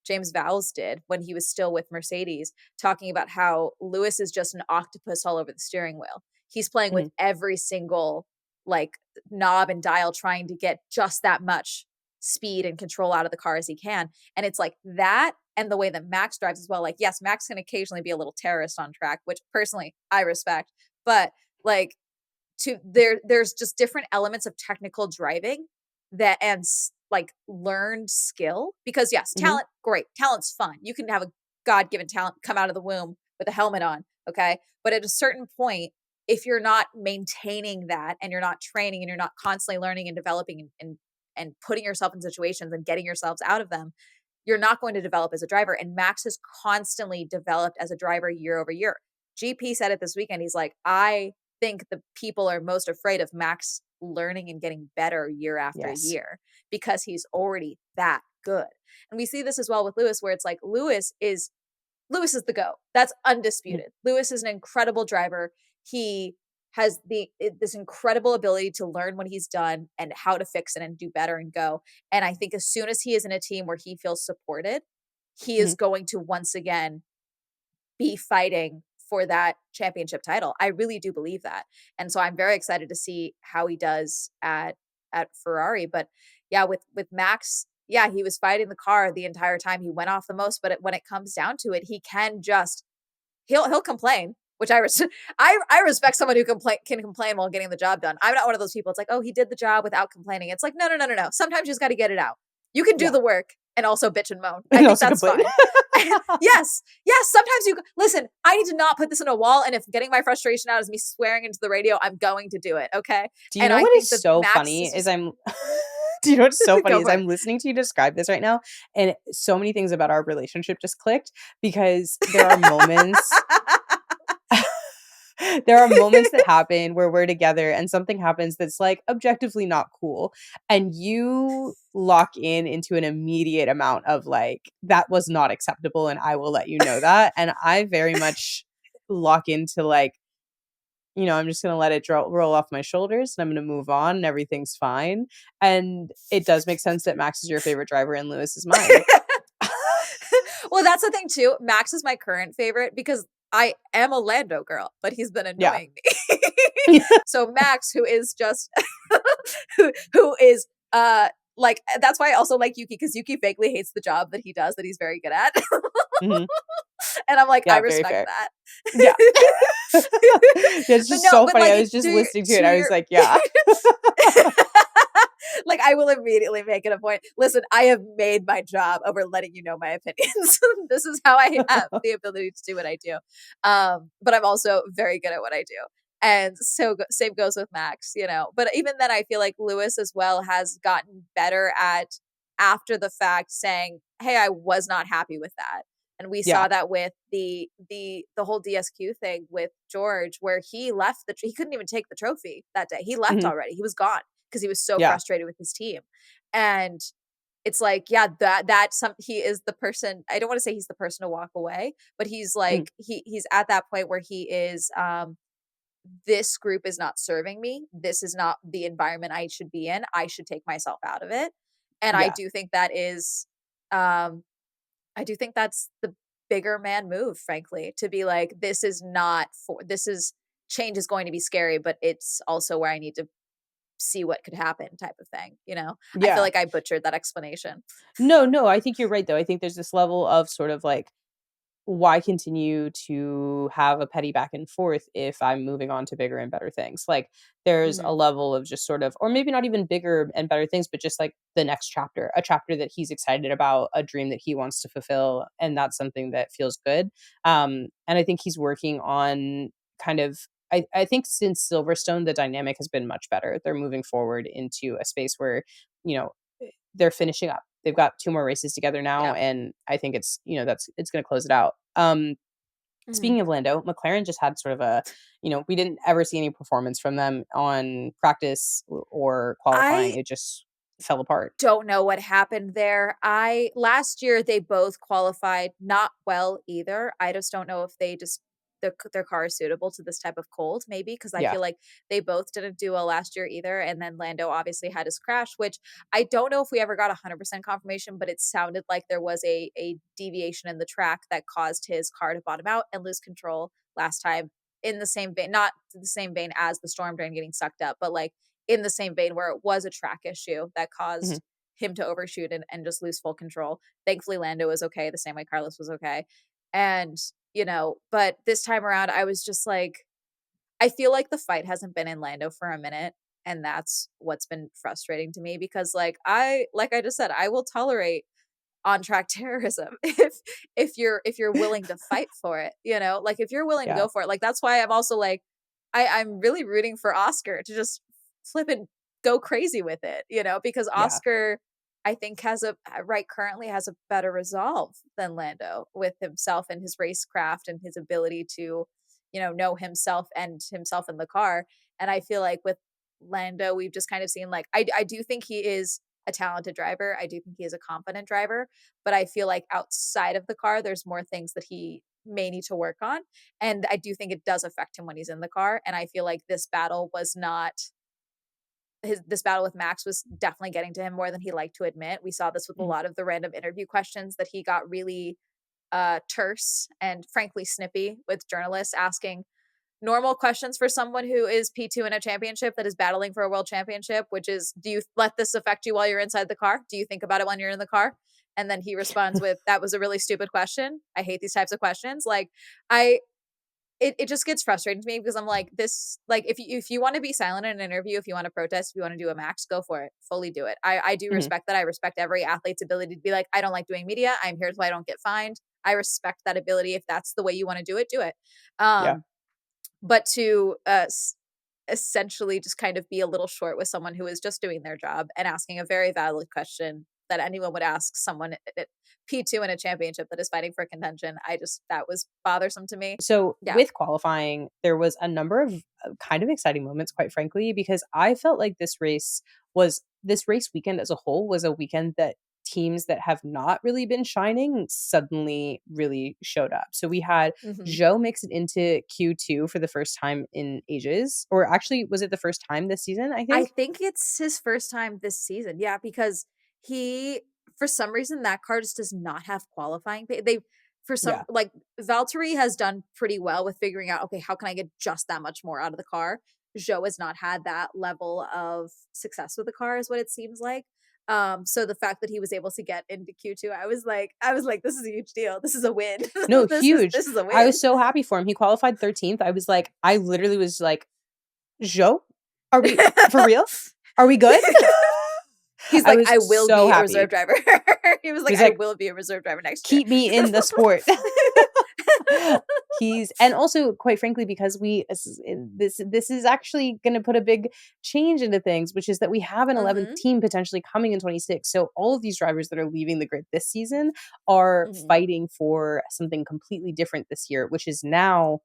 James Vowles did when he was still with Mercedes, talking about how Lewis is just an octopus all over the steering wheel. He's playing with Hmm. every single like knob and dial trying to get just that much speed and control out of the car as he can. And it's like that and the way that Max drives as well. Like, yes, Max can occasionally be a little terrorist on track, which personally I respect, but like there's just different elements of technical driving that like learned skill because yes, Hmm. talent, great. Talent's fun. You can have a God-given talent come out of the womb with a helmet on, okay? But at a certain point, if you're not maintaining that and you're not training and you're not constantly learning and developing and putting yourself in situations and getting yourselves out of them, you're not going to develop as a driver. And Max has constantly developed as a driver year over year. GP said it this weekend. He's like, I think the people are most afraid of Max learning and getting better year after Yes. year because he's already that good. And we see this as well with Lewis, where it's like Lewis is the GOAT. That's Mhm. undisputed. Lewis is an incredible driver. He has this incredible ability to learn what he's done and how to fix it and do better and go. And I think as soon as he is in a team where he feels supported, he is Mhm. going to once again be fighting for that championship title. I really do believe that. And so I'm very excited to see how he does at Ferrari, but yeah, with Max, yeah, he was fighting the car the entire time. He went off the most, but when it comes down to it, he can just he'll complain, which I respect someone who can complain while getting the job done. I'm not one of those people. It's like, oh, he did the job without complaining. It's like, no, no, no, no, no. Sometimes you just got to get it out. You can do Yeah. the work and also bitch and moan. I And think also that's complain. fine. Yes, yes. Sometimes you listen. I need to not put this in a wall, and if getting my frustration out is me swearing into the radio, I'm going to do it. Okay, Do you and know I what is think that so Max funny is is just I'm do you know what's so funny go is for it. I'm listening to you describe this right now, and so many things about our relationship just clicked because there are moments there are moments that happen where we're together and something happens that's like objectively not cool, and you lock in into an immediate amount of like, "That was not acceptable, and I will let you know that," and I very much lock into like, I'm just gonna let it roll off my shoulders and I'm gonna move on and everything's fine. And it does make sense that Max is your favorite driver and Lewis is mine. Well, that's the thing too. Max is my current favorite because I am a Lando girl, but he's been Yeah. annoying me. So Max, who is just who is like that's why I also like Yuki because Yuki vaguely hates the job that he does that he's very good at. Mhm. And I'm like, I Yeah, very respect fair. that. Yeah. Yeah, it's But just no, so but funny. like I was just listening to to it. I was your like, yeah. like I will immediately make it a point. Listen, I have made my job over letting you know my opinions. This is how I have the ability to do what I do. But I'm also very good at what I do. And so same goes with Max, you know. But even then I feel like Lewis as well has gotten better at after the fact saying, "Hey, I was not happy with that." And we Yeah. saw that with the whole DSQ thing with George, where he left he couldn't even take the trophy that day. He left Mhm. already. He was gone because he was so Yeah. frustrated with his team. And it's like, yeah, that some he is the person. I don't want to say he's the person to walk away, but he's Mhm. like he's at that point where he is this group is not serving me. This is not the environment I should be in. I should take myself out of it. And I Yeah. do think that is um I do think that's the bigger man move, frankly, to be like, this is change is going to be scary, but it's also where I need to see what could happen type of thing, you know? I feel Yeah. like I butchered that explanation. No, no, I think you're right, though. I think there's this level of sort of like, why continue to have a petty back and forth if I'm moving on to bigger and better things? Like, there's a Mhm. level of just sort of, or maybe not even bigger and better things, but just like the next chapter, a chapter that he's excited about, a dream that he wants to fulfill. And that's something that feels good. And I think he's working on kind of, I think since Silverstone, the dynamic has been much better. They're moving forward into a space where, you know, they're finishing up. They've got 2 more races together now, Yeah. and I think it's, that's it's gonna close it out. Mhm. Speaking of Lando, McLaren just had sort of a, we didn't ever see any performance from them on practice or qualifying. I It just fell apart. don't know what happened there. I last year they both qualified not well either. I just don't know if they just their car is suitable to this type of cold, maybe because I Yeah. feel like they both didn't do well last year either. And then Lando obviously had his crash, which I don't know if we ever got 100% confirmation, but it sounded like there was a deviation in the track that caused his car to bottom out and lose control last time. In the same vein, not the same vein as the storm drain getting sucked up, but like in the same vein where it was a track issue that Mhm, caused him to overshoot and just lose full control. Thankfully, Lando was okay, the same way Carlos was okay. And, but this time around, I was just like, I feel like the fight hasn't been in Lando for a minute. And that's what's been frustrating to me because like I just said, I will tolerate on track terrorism if you're willing to fight for it, like if you're willing to yeah, go for it. Like that's why I'm also like I'm really rooting for Oscar to just flip and go crazy with it, because yeah, Oscar I think has a right currently has a better resolve than Lando with himself and his racecraft and his ability to, know himself and himself in the car. And I feel like with Lando, we've just kind of seen like I do think he is a talented driver. I do think he is a confident driver, but I feel like outside of the car, there's more things that he may need to work on. And I do think it does affect him when he's in the car. And I feel like this battle with Max was definitely getting to him more than he liked to admit. We saw this with a mhm, lot of the random interview questions that he got really terse and frankly snippy with journalists asking normal questions for someone who is P2 in a championship that is battling for a world championship, which is, do you let this affect you while you're inside the car? Do you think about it when you're in the car? And then he responds with, that was a really stupid question. I hate these types of questions. Like, I, it just gets frustrating to me because I'm like, this, like, if you want to be silent in an interview, if you want to protest, if you want to do a max, go for it. Fully do it. I do mhm, respect that. I respect every athlete's ability to be like, I don't like doing media. I'm here so I don't get fined. I respect that ability. If that's the way you want to do it, do it. yeah. Um, but to essentially just kind of be a little short with someone who is just doing their job and asking a very valid question that anyone would ask someone at P2 in a championship that is fighting for contention. That was bothersome to me. So Yeah. with qualifying, there was a number of kind of exciting moments, quite frankly, because I felt like this race weekend as a whole was a weekend that teams that have not really been shining suddenly really showed up. So we had Mhm. Joe makes it into Q2 for the first time in ages, or actually, was it the first time this season? I I think. think it's his first time this season. Yeah, because he for some reason that car just does not have qualifying they for some Yeah. like Valtteri has done pretty well with figuring out, okay, how can I get just that much more out of the car? Joe has not had that level of success with the car is what it seems like. So the fact that he was able to get into Q2, I was like this is a huge deal. This is a win. No, this is huge. this is a I win. was so happy for him. He qualified 13th. I literally was like, Joe, are we for real? Are we good? He's I like, was "I will so be a reserve happy. driver." He was like, He's "I like, will be a reserve driver next year." "Keep me in the sport." He's and also, quite frankly, because this is actually gonna put a big change into things, which is that we have an 11th Mhm, team potentially coming in 26. So all of these drivers that are leaving the grid this season are mhm. fighting for something completely different this year, which is now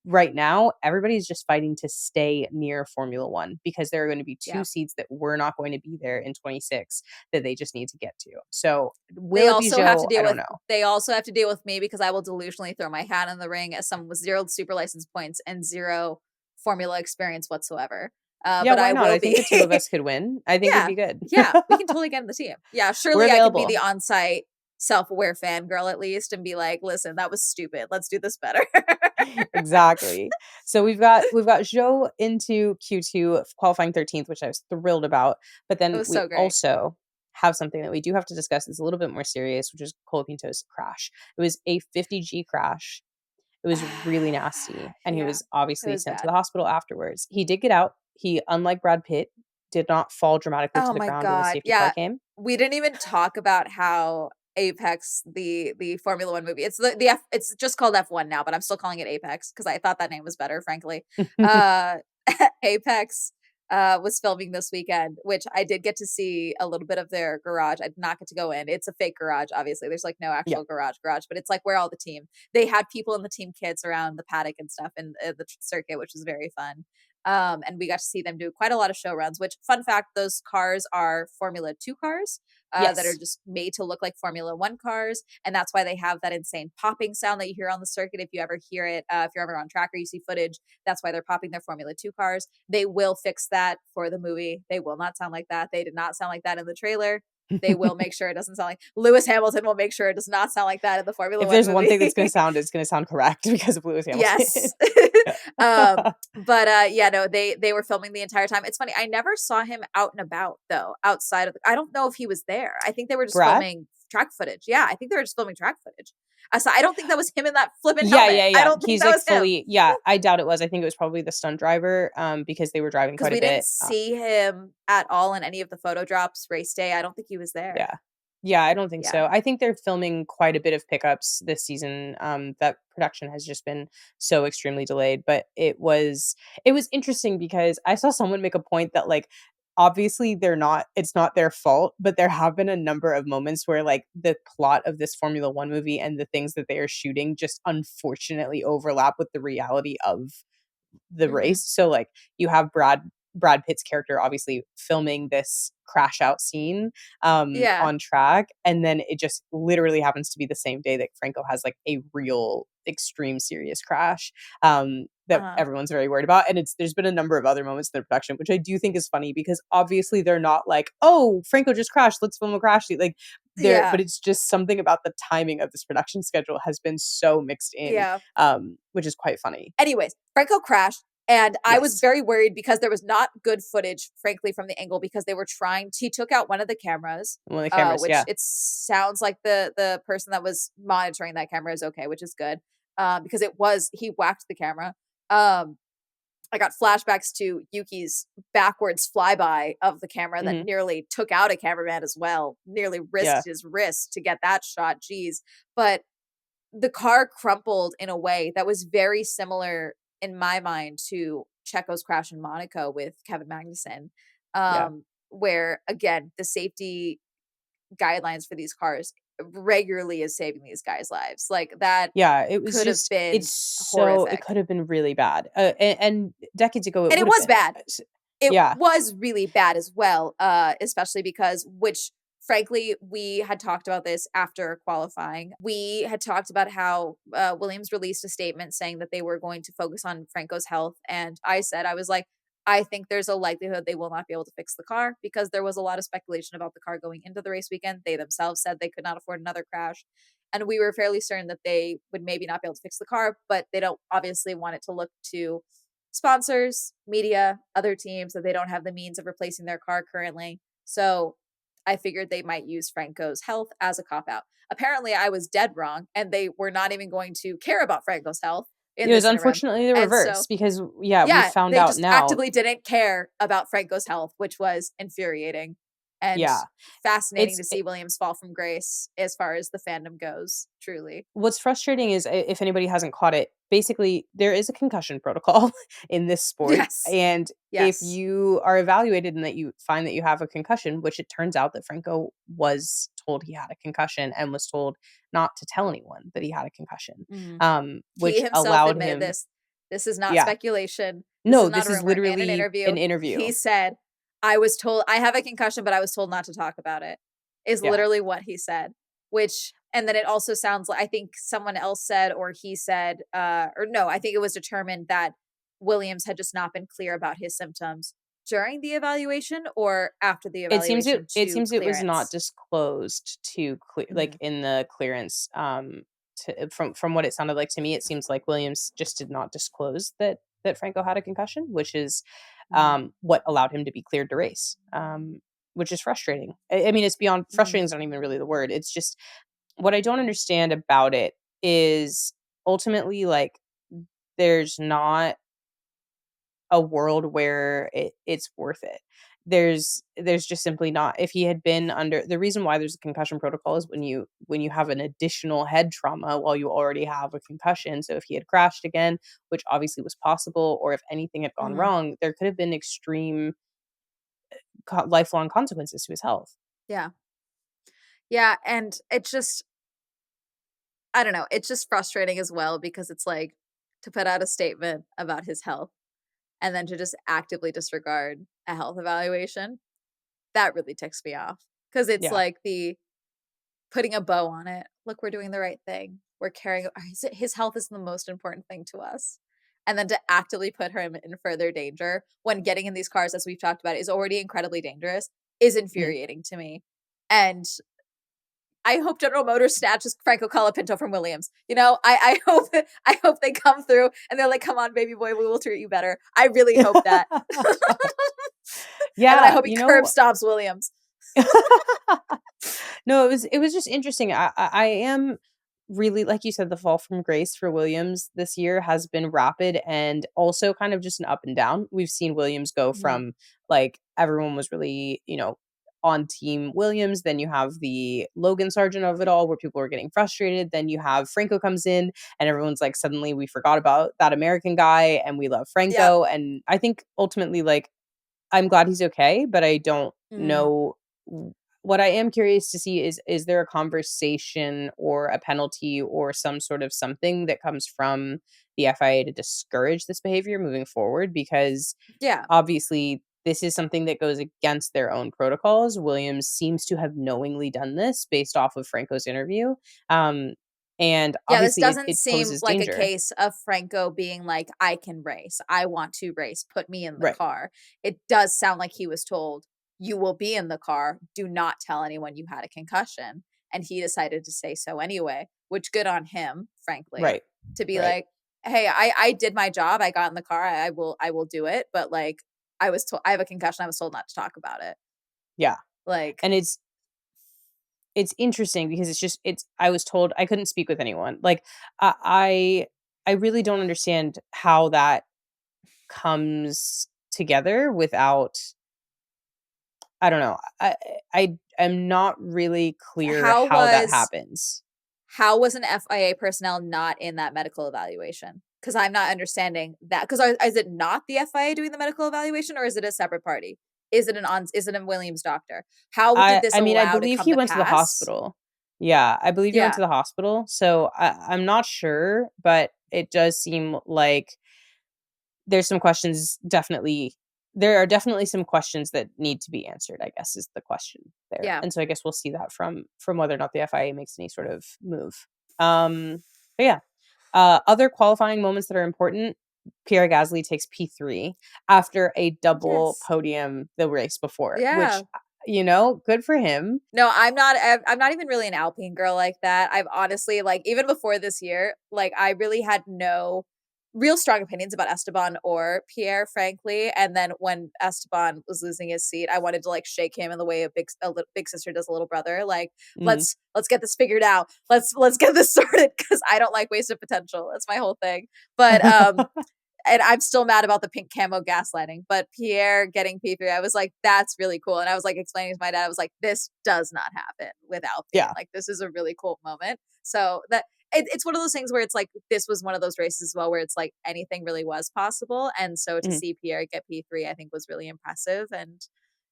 right now, everybody's just fighting to stay near Formula One because there are going to be two Yeah. seats that we're not going to be there in 26 that they just need to get to. So, They will it be also have to Joe? I deal don't with know. they also have to deal with me because I will delusionally throw my hat in the ring as someone with 0 super license points and 0 formula experience whatsoever. Yeah, But why I not? will I think be the two of us could win. I think it'd Yeah, be good. yeah, we can totally get in the team. Yeah, We're surely I could be the available. on-site self-aware fangirl at least and be like, "Listen, that was stupid. Let's do this better." Exactly. So we've got Zhou into Q2 qualifying 13th, which I was thrilled about. But It then was we so great. also have something that we do have to discuss that's a little bit more serious, which is Colapinto's crash. It was a 50G crash. It was really nasty, and he Yeah, was it obviously was sent to the bad. hospital afterwards. He did get out. He, unlike Brad Pitt, did not fall dramatically to Oh the my ground when the god, safety car yeah. came. We didn't even talk about how Apex, the Formula 1 movie, it's just called F1 now, but I'm still calling it Apex because I thought that name was better, frankly. Uh, Apex, was filming this weekend, which I did get to see a little bit of their garage. I did not get to go in. It's a fake garage, obviously. There's, like, no Yeah. actual garage, but it's, like, where all the team they had people in the team kits around the paddock and stuff in, the circuit, which was very fun. And we got to see them do quite a lot of show runs, which, fun fact, those cars are Formula 2 cars, that are Yes. just made to look like Formula 1 cars. And that's why they have that insane popping sound that you hear on the circuit. If you ever hear it, if you're ever on track or you see footage, that's why they're popping their Formula 2 cars. They will fix that for the movie. They will not sound like that. They did not sound like that in the trailer. They will make sure it doesn't sound like Lewis Hamilton will make sure it does not sound like that in the Formula If 1 there's one movie. thing that's gonna sound correct because of Lewis Hamilton. Yes. But, yeah, no, they were filming the entire time. It's funny, I never saw him out and about, though, outside of the I don't know if he was there. I think they were just Brad? filming track footage. Yeah, I think they were just filming track footage. I don't think that was him in that flippin' Yeah, helmet. yeah, I yeah. don't think He's, that like, was him. fully yeah, I doubt it was. I think it was probably the stunt driver, because they were driving 'Cause quite a we didn't bit. see him at all in any of the photo drops race day. I don't think he was there. Yeah. Yeah, I don't think Yeah. so. I think they're filming quite a bit of pickups this season. That production has just been so extremely delayed. But it was interesting because I saw someone make a point that like obviously it's not their fault, but there have been a number of moments where like the plot of this Formula One movie and the things that they are shooting just unfortunately overlap with the reality of the Mhm. race. So like you have Brad Pitt's character obviously filming this crash out scene Yeah. on track, and then it just literally happens to be the same day that Franco has like a real extreme serious crash that Uh-huh. everyone's very worried about. And there's been a number of other moments in the production, which I do think is funny because obviously they're not like, oh, Franco just crashed, let's film a crash scene. Like there, Yeah. but it's just something about the timing of this production schedule has been so mixed in, Yeah. which is quite funny. Anyways, Franco crashed, and I was Yes. very worried because there was not good footage, frankly, from the angle because they were trying he took out one of the cameras, One of the cameras, which yeah. it sounds like the person that was monitoring that camera is okay, which is good, because he whacked the camera. Um, I got flashbacks to Yuki's backwards flyby of the camera that Mhm. nearly took out a cameraman as well, nearly risked Yeah. his wrist to get that shot, jeez. But the car crumpled in a way that was very similar in my mind to Checo's crash in Monaco with Kevin Magnussen, Yeah. where again the safety guidelines for these cars regularly is saving these guys' lives. Like that Yeah, it was could have just been it horrific, could have been really bad. And decades ago, it and it would have was been. bad. It Yeah. was really bad as well, especially because which frankly, we had talked about this after qualifying. We had talked about how Williams released a statement saying that they were going to focus on Franco's health. And I was like, I think there's a likelihood they will not be able to fix the car because there was a lot of speculation about the car going into the race weekend. They themselves said they could not afford another crash. And we were fairly certain that they would maybe not be able to fix the car, but they don't obviously want it to look to sponsors, media, other teams that they don't have the means of replacing their car currently. So I figured they might use Franco's health as a cop out. Apparently, I was dead wrong, and they were not even going to care about Franco's health in It was this interim. unfortunately the And reverse so, because, yeah, we yeah, found they out just now. actively didn't care about Franco's health, which was infuriating and Yeah. fascinating It's to see Williams fall from grace as far as the fandom goes, truly. What's frustrating is if anybody hasn't caught it, basically there is a concussion protocol in this sport, Yes. and if Yes. you are evaluated and that you find that you have a concussion, which it turns out that Franco was told he had a concussion and was told not to tell anyone that he had a concussion, Mhm. He which himself allowed admitted him. this. This is not Yeah. speculation. This is No, not this a is rumor. In an literally an interview, interview. he said, I was told I have a concussion, but I was told not to talk about it, is Yeah. literally what he said. Which, and then it also sounds like, I think someone else said, or he said, or no, I think it was determined that Williams had just not been clear about his symptoms during the evaluation or after the It seems evaluation it to seems it was not clearance? disclosed to like, Mhm, in the clearance, from what it sounded like to me, it seems like Williams just did not disclose that Franco had a concussion, which is, mhm, what allowed him to be cleared to race, which is frustrating. I mean, it's beyond mhm, frustrating is not even really the word. It's just what I don't understand about it is ultimately, like, there's not a world where it's worth it. There's just simply not. If he had been under, the reason why there's a concussion protocol is when you have an additional head trauma while you already have a concussion. So if he had crashed again, which obviously was possible, or if anything had gone mhm. wrong, there could have been extreme lifelong consequences to his health. Yeah. Yeah, and it's just I don't know, it's just frustrating as well because it's like to put out a statement about his health and then to just actively disregard a health evaluation, that really ticks me off because it's Yeah. like the putting a bow on it. Look, we're doing the right thing. We're caring. His health is the most important thing to us. And then to actively put him in further danger when getting in these cars, as we've talked about, is already incredibly dangerous, is Mhm. infuriating to me. And I hope General Motors snatches Franco Colapinto from Williams. You know, I hope they come through and they're like, "Come on, baby boy, we will treat you better." I really hope that. And then I Yeah, hope he curb stops Williams. No, it was just interesting. I am really, like you said, the fall from grace for Williams this year has been rapid and also kind of just an up and down. We've seen Williams go Mhm. from, like, everyone was really, on team Williams. Then you have the Logan Sargent of it all where people are getting frustrated. Then you have Franco comes in and everyone's like, suddenly we forgot about that American guy and we love Yep. Franco. And I think ultimately, like, I'm glad he's okay, but I don't Mhm. know what I am curious to see is there a conversation or a penalty or some sort of something that comes from the FIA to discourage this behavior moving forward? Because Yeah. obviously this is something that goes against their own protocols. Williams seems to have knowingly done this based off of Franco's interview. Um, and Yeah, this obviously doesn't it seem poses like a danger. case of Franco being like, "I can race. I want to race. Put me in the Right. car." It does sound like he was told, "You will be in the car. Do not tell anyone you had a concussion." And he decided to say so anyway, which good on him, frankly, Right. to be Right. like, "Hey, I did my job. I got in the car. I will do it." But like I was told I have a concussion. I was told not to talk about it. Yeah. Like, And it's interesting because it's I was told I couldn't speak with anyone. Like, I I really don't understand how that comes together without, I don't know. I am not really clear how how that was happens. how was an FIA personnel not in that medical evaluation? Because I'm not understanding that. Because is it not the FIA doing the medical evaluation, or is it a separate party? Is it a Williams doctor? How did this I mean, I allow to believe come he to went to the pass? hospital. Yeah, I believe he went Yeah, to the hospital. So I'm not sure, but it does seem like there's some questions definitely there are definitely some questions that need to be answered, I guess, is the question there. yeah, And so I guess we'll see that from whether or not the FIA makes any sort of move. But yeah. Other qualifying moments that are important, Pierre Gasly takes P3 after a double yes, podium the race before, which, yeah. good for him. No, I'm not even really an Alpine girl like that. I've honestly, like, even before this year, like, I really had no real strong opinions about Esteban or Pierre, frankly. And then when Esteban was losing his seat, I wanted to like shake him in the way big sister does a little brother. Like, Mhm. let's get this figured out. Let's get this sorted because I don't like wasted potential. That's my whole thing. But and I'm still mad about the pink camo gaslighting, but Pierre getting P3, I was like, that's really cool. And I was like explaining to my dad, I was like, this does not happen with Alpine. Yeah. Like, this is a really cool moment. So that it's one of those things where it's like, this was one of those races as well, where it's like anything really was possible. And so to Mhm. see Pierre get P3, I think was really impressive. And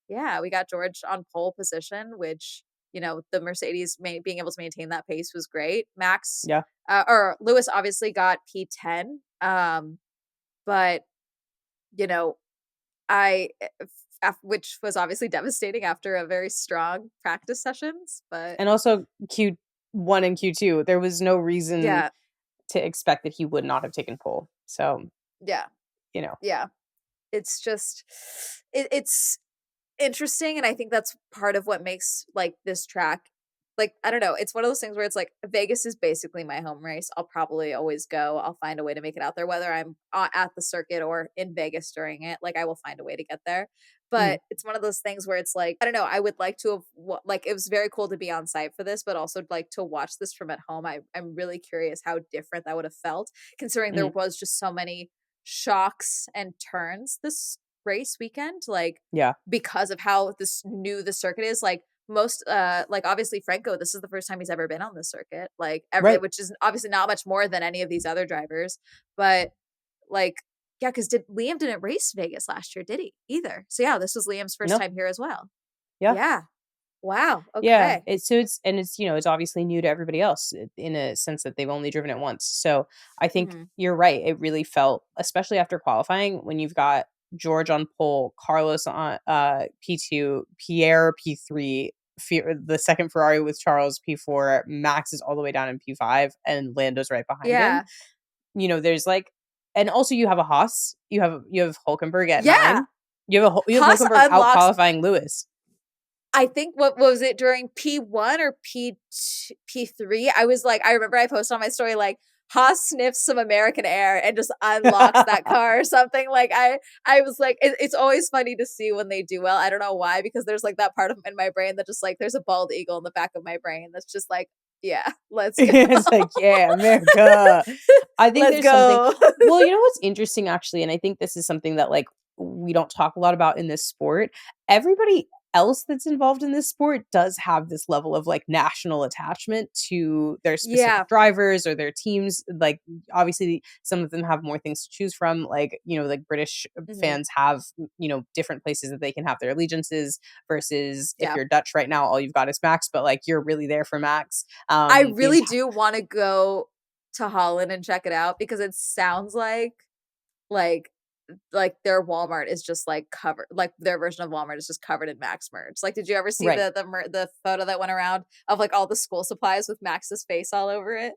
yeah, we got George on pole position, which, the Mercedes being able to maintain that pace was great. Max, Yeah. or Lewis obviously got P10. But, you know, I which was obviously devastating after a very strong practice sessions, but And also Q1 and Q2, there was no reason yeah, to expect that he would not have taken pole. So, yeah, you know. yeah. it's just it's interesting, and I think that's part of what makes, like, this track like, I don't know, it's one of those things where it's like, Vegas is basically my home race. I'll probably always go. I'll find a way to make it out there, whether I'm, at the circuit or in Vegas during it, like, I will find a way to get there. Mhm. But it's one of those things where it's like, I don't know, I would like to have like, it was very cool to be on site for this, but also, like, to watch this from at home. I'm really curious how different that would have felt, considering there Mhm. was just so many shocks and turns this race weekend, like, Yeah. because of how this new the circuit is, like, most, like, obviously, Franco, this is the first time he's ever been on the circuit, like, every Right. which is obviously not much more than any of these other drivers, but, like, yeah, because did Liam didn't race Vegas last year, did he? Either. So, yeah, this was Liam's first No. time here as well. Yeah. Yeah. Wow, Yeah, okay. it's obviously new to everybody else in a sense that they've only driven it once. So, I think Mhm. you're right. It really felt, especially after qualifying, when you've got George on pole, Carlos on P2, Pierre P3, the second Ferrari with Charles P4, Max is all the way down in P5, and Lando's right behind him. Yeah. There's like, and also you have a Haas, you have Hulkenberg at Yeah. 9. You have Haas Hulkenberg out unlocks qualifying Lewis. I think what was it during P1 or P3? I was like, I remember I posted on my story like Haas sniffs some American air and just unlocks that car or something. Like I was like, it's always funny to see when they do well. I don't know why, because there's like that part of in my brain that just like there's a bald eagle in the back of my brain that's just like, yeah, let's go. It's like, yeah, America. I think Let's there's something. go. Well, you know what's interesting actually, and I think this is something that like we don't talk a lot about in this sport. Everybody else that's involved in this sport does have this level of like national attachment to their Yeah. specific drivers or their teams. Like obviously some of them have more things to choose from. Like, like British Mhm. fans have, different places that they can have their allegiances versus if Yeah. you're Dutch right now, all you've got is Max, but like you're really there for Max. I The really do want to go to Holland and check it out because it sounds like their Walmart is just like covered like their version of Walmart is just covered in Max merch. Like, did you ever see Right. the photo that went around of like all the school supplies with Max's face all over it?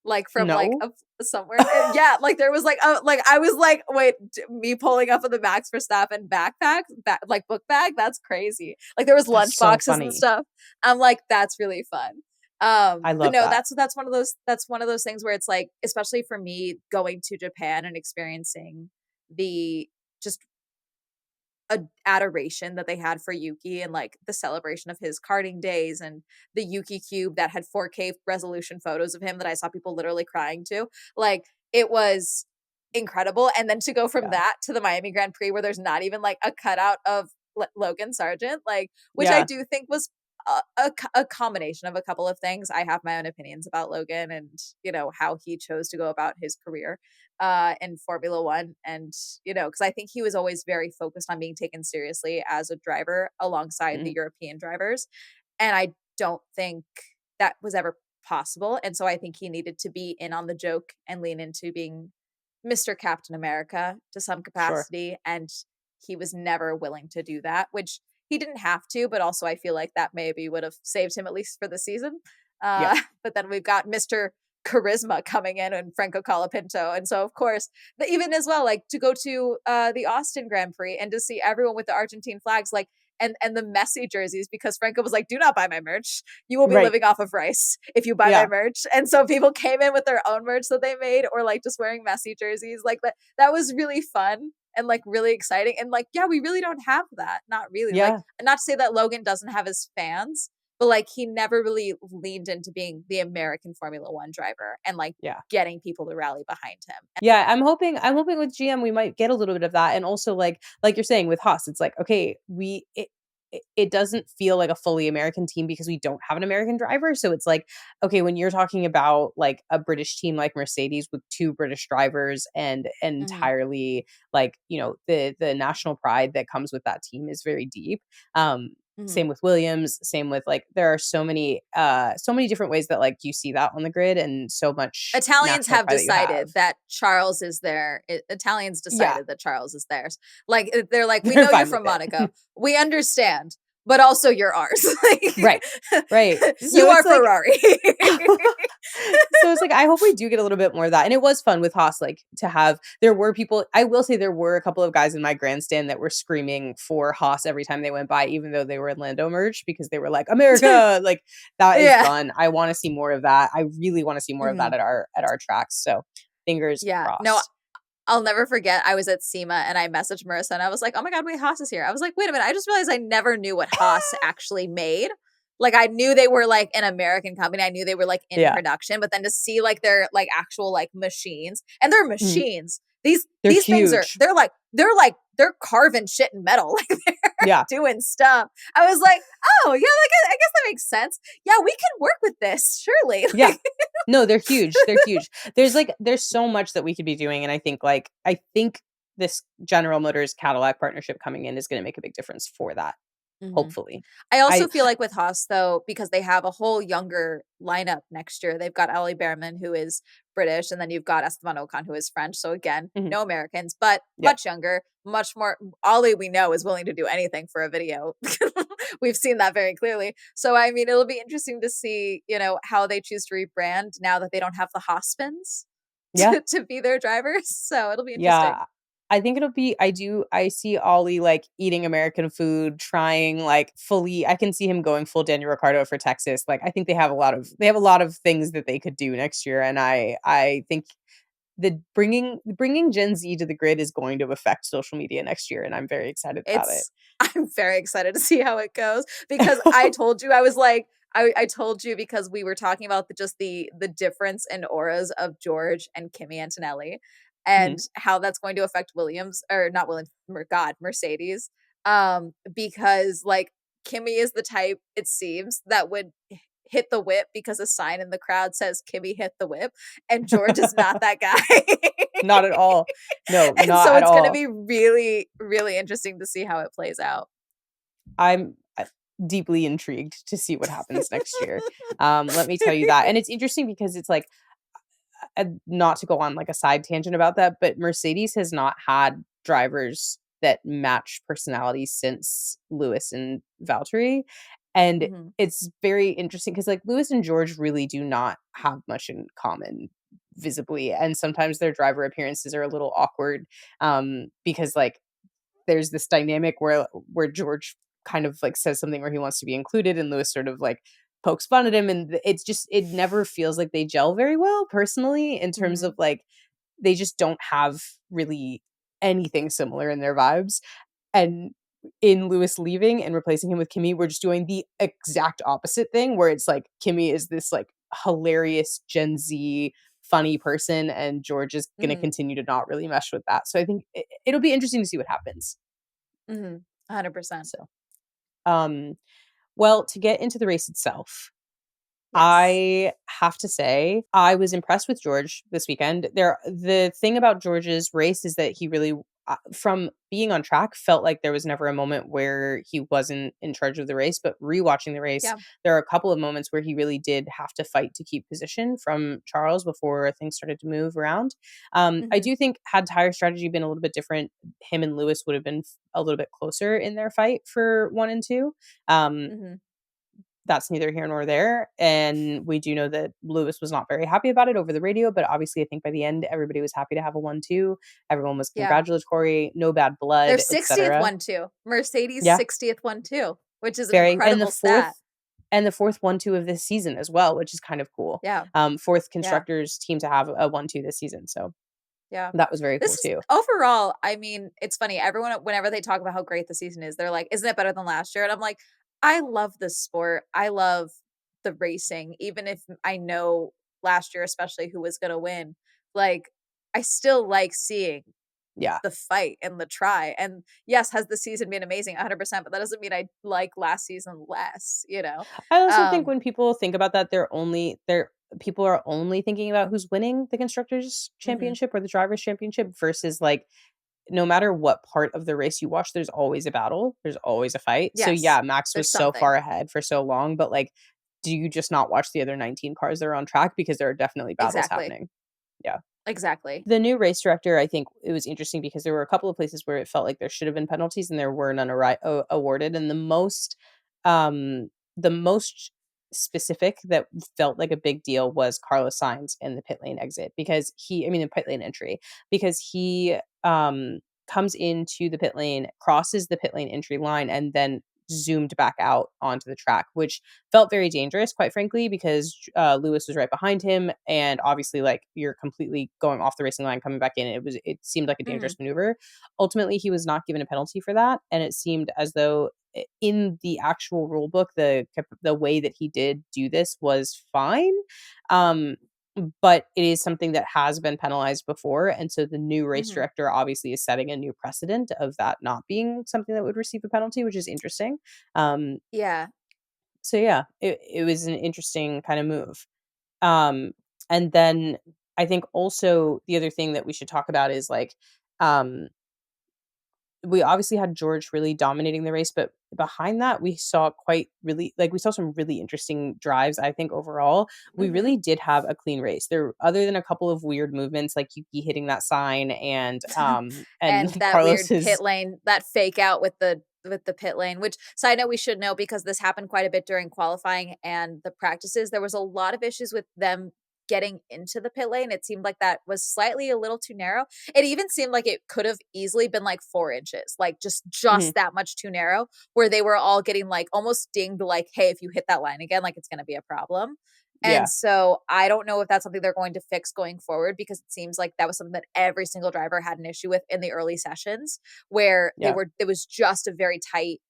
Like from like No. somewhere. Yeah, like there was like like I was like, wait, me pulling up with the Max Verstappen backpack, like book bag. That's crazy. Like there was That's lunch so boxes and funny. stuff. I'm like, that's really fun. I But love no, that. that's one of those things where it's like, especially for me going to Japan and experiencing the just adoration that they had for Yuki and like the celebration of his karting days and the Yuki cube that had 4K resolution photos of him that I saw people literally crying to. Like it was incredible. And then to go from Yeah. that to the Miami Grand Prix where there's not even like a cutout of Logan Sargent, like which I Yeah. do think was a combination of a couple of things. I have my own opinions about Logan and how he chose to go about his career in Formula One. And, because I think he was always very focused on being taken seriously as a driver alongside the Mhm. European drivers. And I don't think that was ever possible. And so I think he needed to be in on the joke and lean into being Mr. Captain America to some Sure. capacity. And he was never willing to do that, which he didn't have to, but also I feel like that maybe would have saved him at least for the season. Yeah. But then we've got Mr. Charisma coming in and Franco Colapinto. And so, of course, even as well, like to go to the Austin Grand Prix and to see everyone with the Argentine flags, like, and the messy jerseys, because Franco was like, do not buy my merch. You will be Right. living off of rice if you buy my Yeah. merch. And so people came in with their own merch that they made or like just wearing messy jerseys. Like that was really fun and like really exciting. And like, yeah, we really don't have that. Not really. Like, Yeah. not to say that Logan doesn't have his fans, but like he never really leaned into being the American Formula One driver and like Yeah. getting people to rally behind him. Yeah, I'm hoping with GM we might get a little bit of that, and also like you're saying with Haas, it's like, okay, it doesn't feel like a fully American team because we don't have an American driver, so it's like, okay, when you're talking about, like, a British team like Mercedes with 2 British drivers and Mhm, entirely, like, the national pride that comes with that team is very deep. mhm. Same with Williams, same with, like, there are so many different ways that, like, you see that on the grid and so much Italians national have pride that you have. decided that Charles is their Italians Yeah, decided that Charles is theirs. Like, they're like, "We they're know you're fine from with it. Monaco. We understand, but also you're ours. Right. Right. You So are it's like Ferrari. so it's like, I hope we do get a little bit more of that, and it was fun with Haas, like, to have there were people I will say there were a couple of guys in my grandstand that were screaming for Haas every time they went by, even though they were Lando merch, because they were like, "America!" Like, that is Yeah. fun. I wanna see more of that. I really wanna see more of that Mhm. at our tracks, so fingers Yeah. No, crossed. I'll never forget, I was at SEMA and I messaged Marissa and I was like, "Oh my god, wait, Haas is here." I was like, "Wait a minute, I just realized I never knew what Haas actually made." Like, I knew they were, like, an American company, I knew they were, like, in Yeah. production, but then to see, like, their, like, actual, like, machines and they're Mhm. machines. These They're these things are huge. they're carving shit in metal, like, they're Yeah. doing stuff. I was like, "Oh, yeah, like, I guess that makes sense. Yeah, we can work with this, surely." Yeah. Like No, they're huge, they're huge. There's so much that we could be doing, and I think this General Motors Cadillac partnership coming in is gonna make a big difference for that, Mhm. hopefully. I also I feel like with Haas though, because they have a whole younger lineup next year, they've got Ollie Behrman, who is British, and then you've got Esteban Ocon, who is French. So again, Mhm. no Americans, but Yep. much younger, much more. Ollie, we know, is willing to do anything for a video. We've seen that very clearly. So I mean, it'll be interesting to see, how they choose to rebrand now that they don't have the Hospins Yeah. to be their drivers. So it'll be interesting. Yeah. I think it'll be I see Ollie, like, eating American food, trying, like, fully I can see him going full Daniel Ricciardo for Texas, like, I think they have a lot of things that they could do next year, and I think the bringing Gen Z to the grid is going to affect social media next year, and I'm very excited about it. It's I'm very excited to see how it goes because I told you I was like I told you because we were talking about the difference in auras of George and Kimi Antonelli and Mhm. how that's going to affect Williams or not Williams, God, Mercedes. Because like Kimmy is the type it seems that would hit the whip because a sign in the crowd says Kimmy hit the whip and George is not that guy. Not at all. No, And not so at it's gonna all. be really, really interesting to see how it plays out. I'm, deeply intrigued to see what happens next year. Let me tell you that, and it's interesting because it's like, not to go on, like, a side tangent about that, but Mercedes has not had drivers that match personalities since Lewis and Valtteri, and Mhm, it's very interesting because, like, Lewis and George really do not have much in common visibly, and sometimes their driver appearances are a little awkward, because, like, there's this dynamic where George kind of, like, says something where he wants to be included, and Lewis sort of, like, pokes fun at him, and it's just it never feels like they gel very well, personally, in terms of, mhm, like, they just don't have really anything similar in their vibes, and in Lewis leaving and replacing him with Kimmy, we're just doing the exact opposite thing, where it's like Kimmy is this, like, hilarious Gen Z funny person, and George is gonna mhm, continue to not really mesh with that, so I think it'll be interesting to see what happens. mhm, 100%. So, um, well, to get into the race itself, Yes. I have to say I was impressed with George this weekend. The thing about George's race is that he really, from being on track, felt like there was never a moment where he wasn't in charge of the race. But rewatching the race, Yeah. there are a couple of moments where he really did have to fight to keep position from Charles before things started to move around. I Mhm, do think had tire strategy been a little bit different, him and Lewis would have been a little bit closer in their fight for 1 and 2. Um, mhm. that's neither here nor there, and we do know that Lewis was not very happy about it over the radio, but obviously, I think by the end, everybody was happy to have a 1-2. Everyone was Yeah. congratulatory, no bad Their blood, 60th etcetera. one too. Mercedes' Yeah, 60th one too, which is an very and incredible stat. the 4th 1-2 of this season as well, which is kind of cool. Yeah, 4th yeah, constructors team to have a 1-2 this season, so yeah. that was very This cool is too. overall, I mean, it's funny, everyone whenever they talk about how great the season is, they're like, "Isn't it better than last year?" And I'm like, "I love this sport. I love the racing, even if I know last year, especially who was gonna win. Like, I still like seeing Yeah. the fight and the try. And yes, has the season been amazing? 100%, but that doesn't mean I like last season less, you know? I also think Um, when people think about that, they're people are only thinking about who's winning the constructors mhm. championship or the drivers championship versus, like, no matter what part of the race you watch, there's always a battle, there's always a fight. So, Yes, yeah, Max there's was so something. far ahead for so long, but, like, do you just not watch the other 19 cars that are on track because there are definitely battles Exactly. happening. Yeah. Exactly. The new race director, I think it was interesting because there were a couple of places where it felt like there should have been penalties and there were none awarded, and the most the most specific that felt like a big deal was Carlos Sainz in the pit lane exit because the pit lane entry because he comes into the pit lane, crosses the pit lane entry line, and then zoomed back out onto the track, which felt very dangerous, quite frankly, because Lewis was right behind him, and obviously, like, you're completely going off the racing line, coming back in. It seemed like a dangerous Mhm. maneuver. Ultimately, he was not given a penalty for that, and it seemed as though in the actual rule book, the way that he did do this was fine. Um, but it is something that has been penalized before, and so the new race Mhm. director obviously is setting a new precedent of that not being something that would receive a penalty, which is interesting. Um, Yeah. so yeah, it was an interesting kind of move. Um, and then I think also the other thing that we should talk about is like, um, we obviously had George really dominating the race, but behind that, we saw some really interesting drives, I think overall. We Mhm. really did have a clean race. There other than a couple of weird movements like Yuki hitting that sign and And that weird pit Carlos's lane, that fake out with the pit lane, which side note we should know because this happened quite a bit during qualifying and the practices. There was a lot of issues with them getting into the pit lane. It seemed like that was slightly a little too narrow. It even seemed like it could have easily been like 4 inches, like Mhm, just that much too narrow, where they were all getting like almost dinged, like, hey, if you hit that line again, like it's gonna be a problem. And yeah, so I don't know if that's something they're going to fix going forward because it seems like that was something that every single driver had an issue with in the early sessions where yeah, it was just a very tight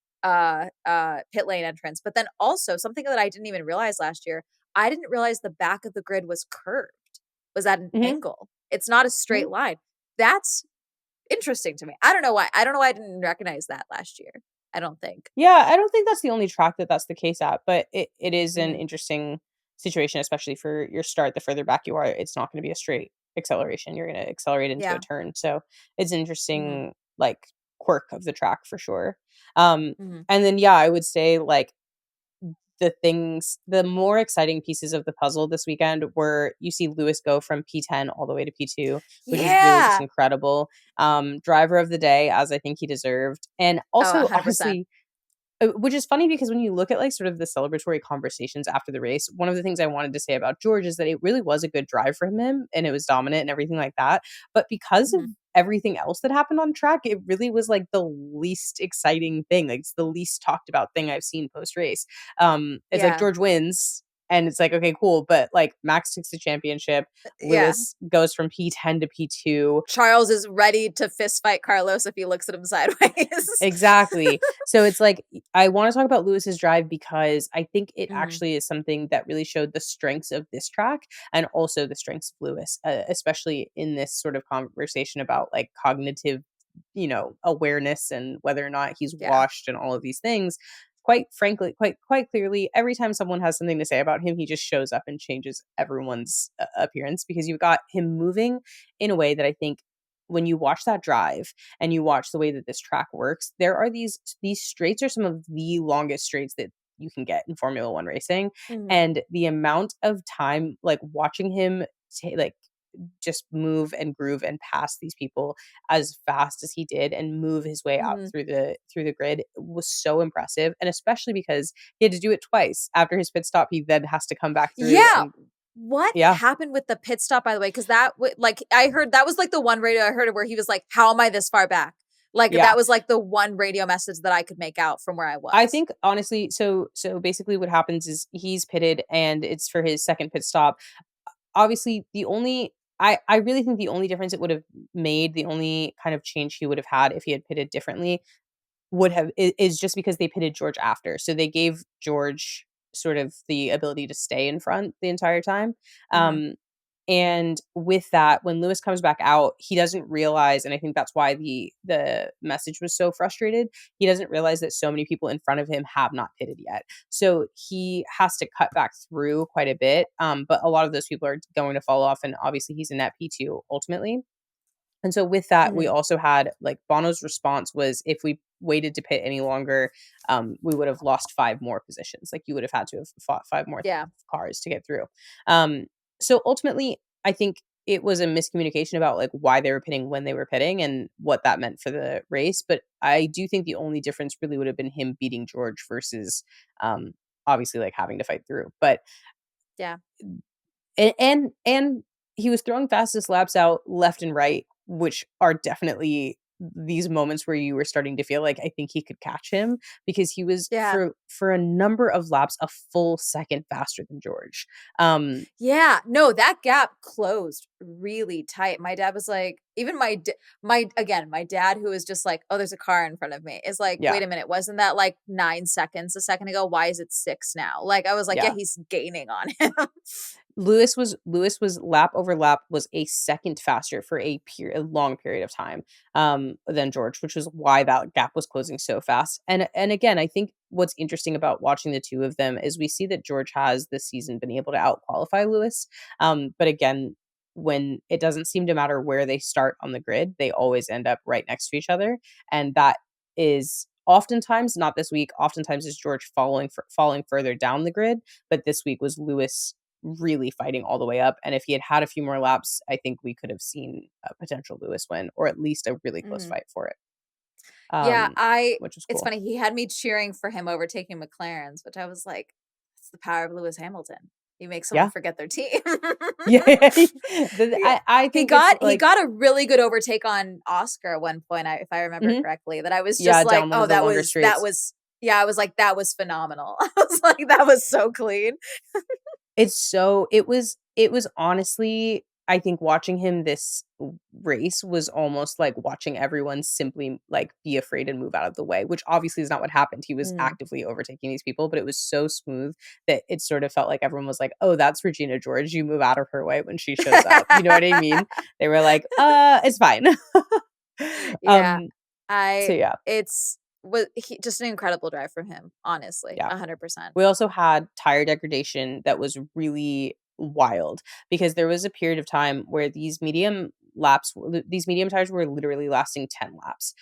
pit lane entrance. But then also something that I didn't even realize last year, I didn't realize the back of the grid was curved, was at an mhm, angle. It's not a mhm. straight line. That's interesting to me. I don't know why. I don't know why I didn't recognize that last year. I don't think. Yeah, I don't think that's the only track that that's the case at, but it is an Mhm. interesting situation, especially for your start. The further back you are, it's not gonna be a straight acceleration. You're gonna accelerate into a Yeah. turn. So it's an Mhm. interesting, like, quirk of the track for sure. Um, Mhm. and then, yeah, I would say, like, the more exciting pieces of the puzzle this weekend were you see Lewis go from P10 all the way to P2, which is really just Yeah. incredible. Driver of the day, as I think he deserved. And Oh, also, 100%. honestly, which is funny because when you look at, like, sort of the celebratory conversations after the race, one of the things I wanted to say about George is that it really was a good drive for him, and it was dominant and everything like that, but because of Mhm. everything else that happened on track, it really was, like, the least exciting thing, like, it's the least talked about thing I've seen post-race. It's like Yeah. George wins, and it's like, "Okay, cool," but, like, Max takes the championship, Yeah. Lewis goes from P10 to P2. Charles is ready to fist fight Carlos if he looks at him sideways. Exactly. So it's like I wanna talk about Lewis's drive because I think it Mhm. actually is something that really showed the strengths of this track and also the strengths of Lewis, especially in this sort of conversation about, like, cognitive, awareness and whether or not he's Yeah. washed and all of these things. Quite frankly, quite clearly, every time someone has something to say about him, he just shows up and changes everyone's appearance because you've got him moving in a way that I think when you watch that drive and you watch the way that this track works, there are these straights are some of the longest straights that you can get in Formula 1 racing, Mhm. and the amount of time, like, watching him like, just move and groove and pass these people as fast as he did and move his way out Mhm. through the grid was so impressive, and especially because he had to do it twice. After his pit stop, he then has to come back through Yeah. and What yeah, happened with the pit stop, by the way? Because like, I heard that was, like, the one radio I heard where he was like, "How am I this far back?" Like, yeah. that was, like, the one radio message that I could make out from where I I was. think honestly, so basically what happens is he's pitted and it's for his second pit stop. Obviously, I really think the only difference it would have made, the only kind of change he would have had if he had pitted differently is just because they pitted George after. So they gave George sort of the ability to stay in front the entire time. Mhm. Um and with that, when Lewis comes back out, he doesn't realize, and I think that's why the message was so frustrated. He doesn't realize that so many people in front of him have not pitted yet. So he has to cut back through quite a bit. But a lot of those people are going to fall off, and obviously he's in that P2 ultimately. And so with that, we Mhm. also had like Bono's response was if we waited to pit any longer, we would have lost five more positions. Like you would have had to have fought five more Yeah. cars to get through. Um, so ultimately, I think it was a miscommunication about, like, why they were pitting when they were pitting and what that meant for the race, but I do think the only difference really would have been him beating George versus, um, obviously, like, having to fight through, but Yeah. and he was throwing fastest laps out left and right, which are definitely these moments where you were starting to feel like, I think he could catch him because he was Yeah. for a number of laps a full second faster than George. Um, Yeah, no, that gap closed really tight. My dad was like even my dad who is just like, "Oh, there's a car in front of me," is like, yeah, "Wait a minute, wasn't that like 9 seconds a second ago? Why is it 6 now?" Like, I was like, "Yeah, yeah. he's gaining on him." Lewis was lap over lap was a second faster for a long period of time, than George, which was why that gap was closing so fast. And again, I think what's interesting about watching the two of them is we see that George has this season been able to out-qualify Lewis. But again, when it doesn't seem to matter where they start on the grid, they always end up right next to each other, and that is oftentimes, not this week, oftentimes is George falling further down the grid, but this week was Lewis really fighting all the way up, and if he had had a few more laps, I think we could have seen a potential Lewis win or at least a really close Mhm. fight for it, Yeah, I which was it's cool. funny, he had me cheering for him overtaking McLaren's, which I was like, "It's the power of Lewis Hamilton. You make someone Yeah. forget their team." Yeah. The Yeah. I He think it's got he like got a really good overtake on Oscar at one point, if I remember mhm. correctly, that I was just Yeah, like, down one "Oh, of the that longer was that straights. was" yeah, I was like, "That was phenomenal." I was like, "That was so clean." It was honestly, I think watching him this race was almost like watching everyone simply, like, be afraid and move out of the way, which obviously is not what happened. He was Mm. actively overtaking these people, but it was so smooth that it sort of felt like everyone was like, "Oh, that's Regina George, you move out of her way when she shows up." You know what I mean? They were like, it's fine." Yeah. Um, so I yeah, it's was he just an incredible drive from him, honestly, yeah. 100%. We also had tire degradation that was really wild because there was a period of time where these medium tires were literally lasting 10 laps.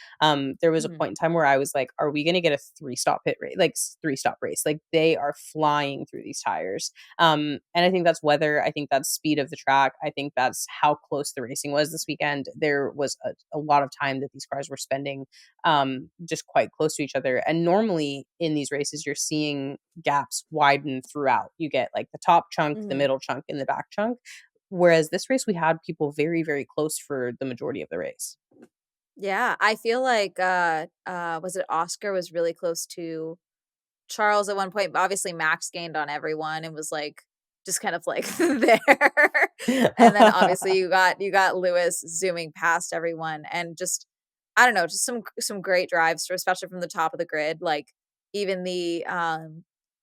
There was a Mhm. point in time where I was like, are we going to get a three-stop pit race, like three-stop race? Like they are flying through these tires. And I think that's weather. I think that's speed of the track. I think that's how close the racing was this weekend. There was a lot of time that these cars were spending just quite close to each other. And normally in these races, you're seeing gaps widen throughout. You get like the top chunk, the Mhm. middle chunk, and the back chunk. Whereas this race, we had people very, very close for the majority of the race. Yeah, I feel like, was it Oscar was really close to Charles at one point, but obviously Max gained on everyone and was, like, just kind of, like, there. And then obviously you got Lewis zooming past everyone and just I don't know, just some great drives, especially from the top of the grid, like, even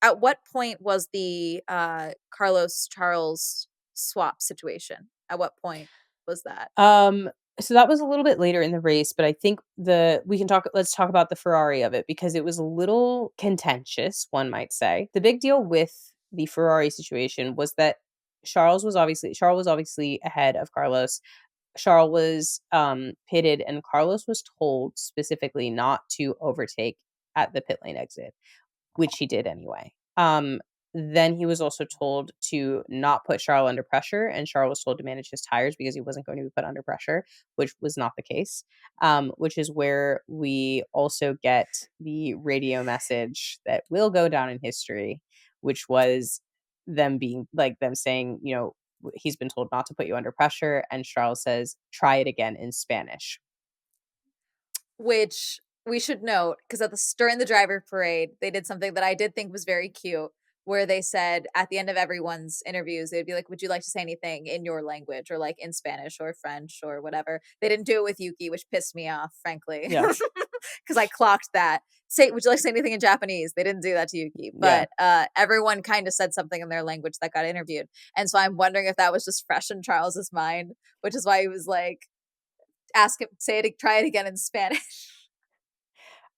at what point was the, Carlos Charles swap situation? At what point was that? Um, so that was a little bit later in the race, but I think let's talk about the Ferrari of it because it was a little contentious, one might say. The big deal with the Ferrari situation was that Charles was obviously ahead of Carlos. Charles was pitted and Carlos was told specifically not to overtake at the pit lane exit, which he did anyway. Then he was also told to not put Charles under pressure, and Charles was told to manage his tires because he wasn't going to be put under pressure, which was not the case. Which is where we also get the radio message that will go down in history, which was them saying, he's been told not to put you under pressure, and Charles says, "Try it again" in Spanish. Which we should note, because during the driver parade, they did something that I did think was very cute, where they said at the end of everyone's interviews, they'd be like, "Would you like to say anything in your language or like in Spanish or French or whatever?" They didn't do it with Yuki, which pissed me off, frankly, Yeah, because I clocked that. Say, would you like to say anything in Japanese? They didn't do that to Yuki, yeah. but everyone kind of said something in their language that got interviewed, and so I'm wondering if that was just fresh in Charles's mind, which is why he was like, "Ask him, try it again in Spanish."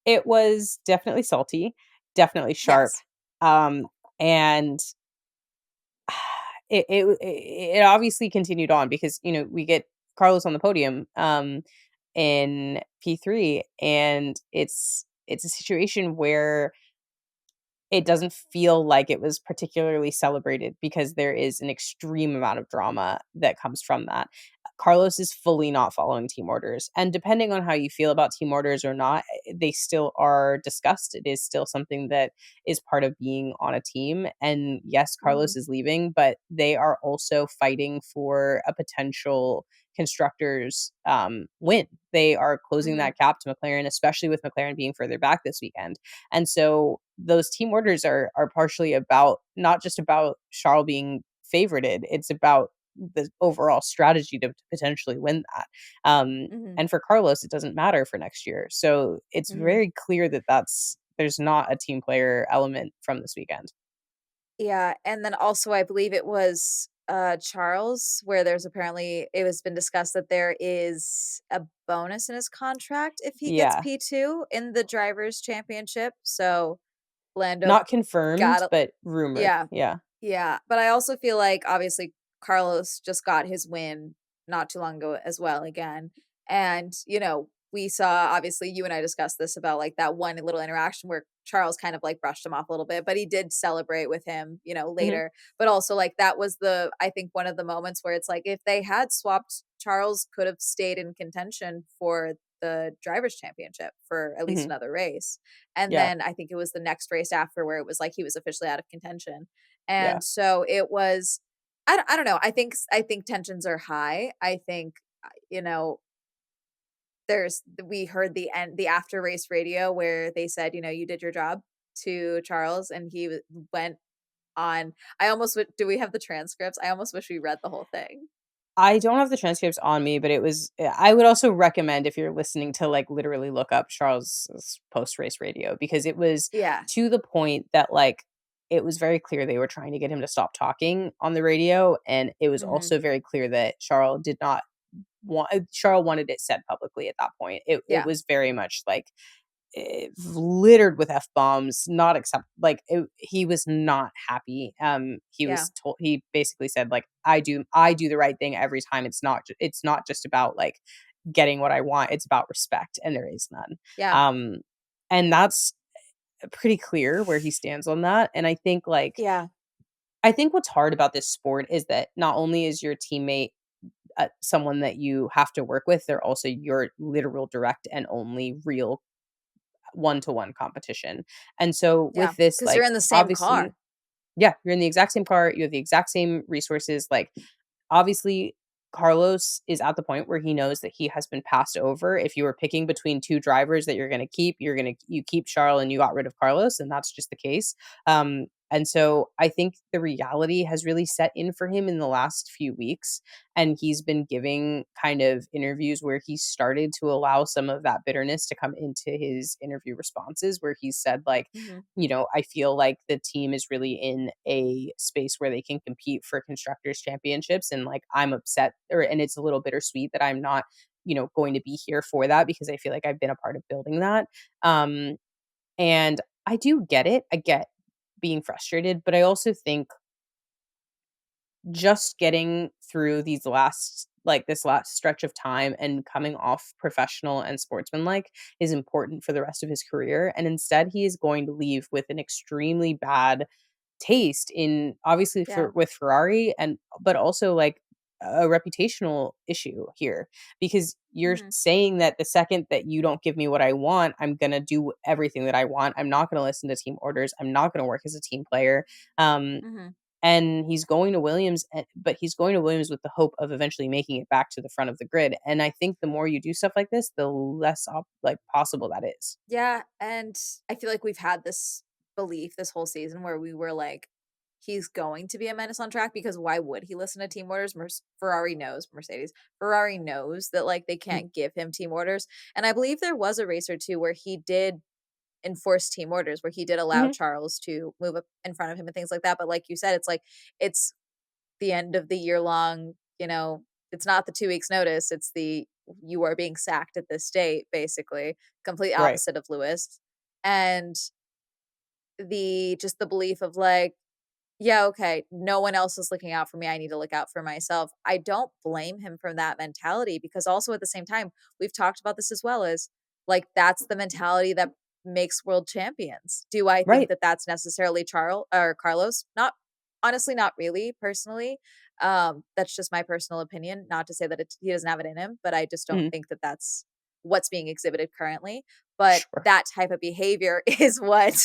It was definitely salty, definitely sharp, Yes. um, and it obviously continued on because, we get Carlos on the podium, in P3, and it's a situation where it doesn't feel like it was particularly celebrated because there is an extreme amount of drama that comes from that. Carlos is fully not following team orders, and depending on how you feel about team orders or not, they still are discussed. It is still something that is part of being on a team, and yes, Mhm, Carlos is leaving, but they are also fighting for a potential constructors, win. They are closing mhm, that gap to McLaren, especially with McLaren being further back this weekend. And so those team orders are partially about not just about Charles being favorited, it's about the overall strategy to potentially win that. mhm, And for Carlos, it doesn't matter for next year. So it's mhm. very clear that there's not a team player element from this weekend. Yeah, and then also I believe it was, Charles, where there's apparently it has been discussed that there is a bonus in his contract if he gets Yeah. P2 in the drivers' championship, so Lando Not confirmed, got a but rumored. yeah. Yeah. Yeah, but I also feel like obviously Carlos just got his win not too long ago as well again. And, we saw obviously you and I discussed this about like that one little interaction where Charles kind of like brushed him off a little bit, but he did celebrate with him, Mhm. later. But also like that was I think one of the moments where it's like if they had swapped, Charles could have stayed in contention for the drivers championship for at least Mhm. another race. And Yeah. then I think it was the next race after where it was like he was officially out of contention. Yeah. And so it was I don't know. I think tensions are high. I think you know we heard the after race radio where they said, you did your job to Charles and went on I almost do we have the transcripts? I almost wish we read the whole thing. I don't have the transcripts on me, but it was I would also recommend if you're listening to, like, literally look up Charles's post-race radio because it was Yeah. to the point that, like, it was very clear they were trying to get him to stop talking on the radio, and it was Mhm. also very clear that Charles wanted it said publicly at that point. It Yeah. was very much like littered with f bombs, not accept like he was not happy. Yeah. He basically said like I do the right thing every time. It's not just about like getting what I want. It's about respect, and there is none. Yeah. Um, and that's pretty clear where he stands on that. And Yeah. I think what's hard about this sport is that not only is your teammate someone that you have to work with, they're also your literal direct and only real one-to-one competition. And so Yeah. with this, Because you're like, in the same obviously car. yeah, you're in the exact same car, you have the exact same resources, like, obviously, Carlos is at the point where he knows that he has been passed over. If you were picking between 2 drivers that you keep Charles and you got rid of Carlos, and that's just the case. And so I think the reality has really set in for him in the last few weeks, and he's been giving kind of interviews where he started to allow some of that bitterness to come into his interview responses, where he said, like, Mhm. I feel like the team is really in a space where they can compete for constructors championships and like I'm upset and it's a little bittersweet that I'm not, going to be here for that because I feel like I've been a part of building that. Um and I do get it. I get being frustrated, but I also think just getting through this last stretch of time and coming off professional and sportsmanlike is important for the rest of his career, and instead he is going to leave with an extremely bad taste in obviously Yeah. for with Ferrari and but also like a reputational issue here because you're Mhm. saying that the second that you don't give me what I want, I'm going to do everything that I want. I'm not going to listen to team orders. I'm not going to work as a team player. Um Mhm. and he's going to Williams, but he's going to Williams with the hope of eventually making it back to the front of the grid. And I think the more you do stuff like this, the less possible that is. Yeah, and I feel like we've had this belief this whole season where we were like, he's going to be a menace on track because why would he listen to team orders? Ferrari knows that like they Mm, can't give him team orders. And I believe there was a race or two where he did enforce team orders, where he did allow mhm, Charles to move up in front of him and things like that. But like you said, it's like it's the end of the year long, it's not the 2 weeks notice. It's you are being sacked at this date, basically, complete right. opposite of Lewis. And just the belief of like, yeah, okay, no one else is looking out for me. I need to look out for myself. I don't blame him for that mentality because also at the same time, we've talked about this as well as like that's the mentality that makes world champions. Do I think Right. that that's necessarily Charles or Carlos? Not honestly, not really personally. That's just my personal opinion. Not to say that he doesn't have it in him, but I just don't Mhm. think that that's what's being exhibited currently. But Sure. that type of behavior is what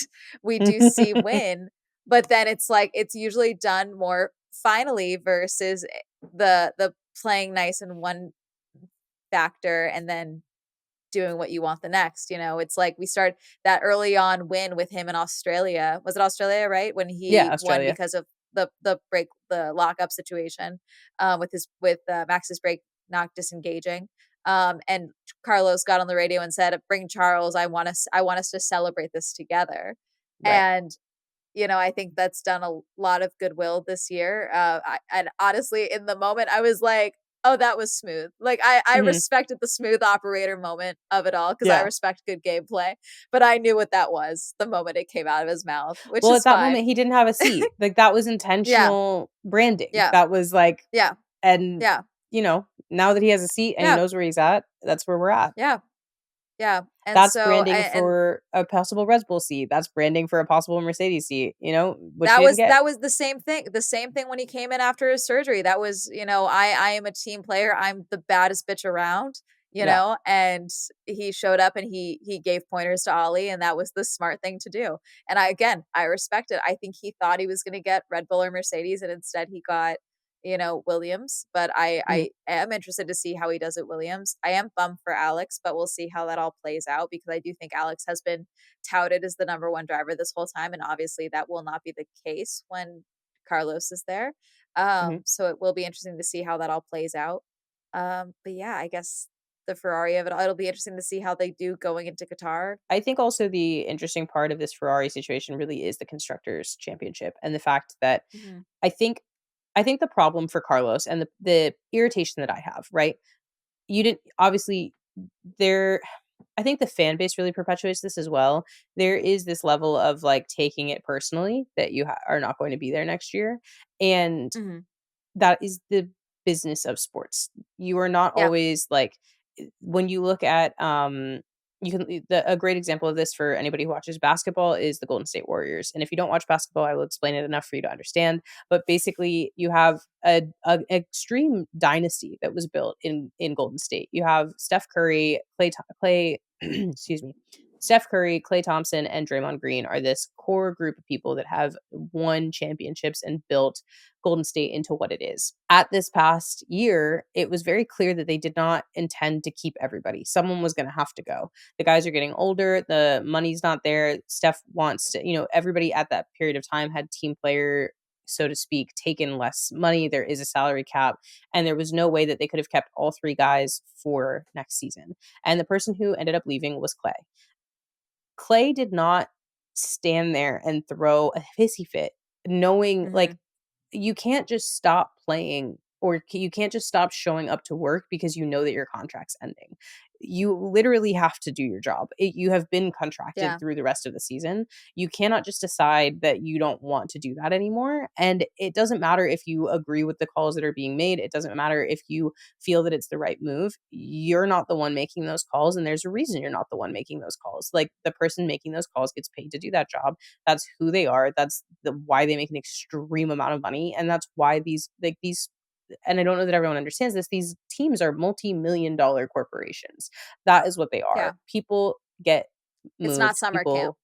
we do see win. But then it's like it's usually done more finally versus the playing nice in one factor and then doing what you want the next, you know? It's like we start that early on win with him in Australia. Was it Australia, right? When Yeah, he won Australia. because of the lockup situation, with Max's brake not disengaging. And Carlos got on the radio and said, "Bring Charles. I want us to celebrate this together." Right. And I think that's done a lot of goodwill this year. And honestly, in the moment, I was like, "Oh, that was smooth." Like I Mhm. respected the smooth operator moment of it all because I Yeah. respect good gameplay. But I knew what that was the moment it came out of his mouth, which Well, is at that fine. moment, he didn't have a seat. Like, that was Yeah, intentional branding. yeah, That was like yeah, and, yeah, now that he has a seat and he yeah, knows where he's at, that's where we're at. yeah, yeah. And That's so, branding and for a possible Red Bull seat. That's branding for a possible Mercedes seat, which that he didn't was get. that was the same thing when he came in after his surgery. That was, I am a team player. I'm the baddest bitch around, Yeah. and he showed up and he gave pointers to Ollie, and that was the smart thing to do. And I respect it. I think he thought he was going to get Red Bull or Mercedes, and instead he got, Williams. But Mhm, I am interested to see how he does at Williams. I am bummed for Alex, but we'll see how that all plays out because I do think Alex has been touted as the number one driver this whole time, and obviously that will not be the case when Carlos is there. mhm. So it will be interesting to see how that all plays out. But yeah, I guess the Ferrari of it all, it'll be interesting to see how they do going into Qatar. I think also the interesting part of this Ferrari situation really is the constructors championship and the fact that Mhm. I think I think the problem for Carlos and the irritation that I have, right? You didn't obviously there I think the fan base really perpetuates this as well. There is this level of like taking it personally that you are not going to be there next year, and Mhm. that is the business of sports. You are not Yeah. always like when you look at you can a great example of this for anybody who watches basketball is the Golden State Warriors. And if you don't watch basketball, I will explain it enough for you to understand. But basically, you have a extreme dynasty that was built in Golden State. You have Steph Curry, Clay, excuse me, Steph Curry, Clay Thompson, and Draymond Green are this core group of people that have won championships and built Golden State into what it is. At this past year, it was very clear that they did not intend to keep everybody. Someone was going to have to go. The guys are getting older, the money's not there. Steph wants to, everybody at that period of time had team player so to speak, taken less money. There is a salary cap, and there was no way that they could have kept all three guys for next season. And the person who ended up leaving was Clay. Clay did not stand there and throw a hissy fit, knowing like Mhm. you can't just stop playing or you can't just stop showing up to work because you know that your contract's ending. You literally have to do your job. You have been contracted Yeah. through the rest of the season. You cannot just decide that you don't want to do that anymore. And it doesn't matter if you agree with the calls that are being made. It doesn't matter if you feel that it's the right move. You're not the one making those calls. And there's a reason you're not the one making those calls. Like the person making those calls gets paid to do that job. That's who they are. That's why they make an extreme amount of money, and that's why these and I don't know that everyone understands this. These teams are multi-million dollar corporations. That is what they Yeah. are. People get It's not moved. summer camp.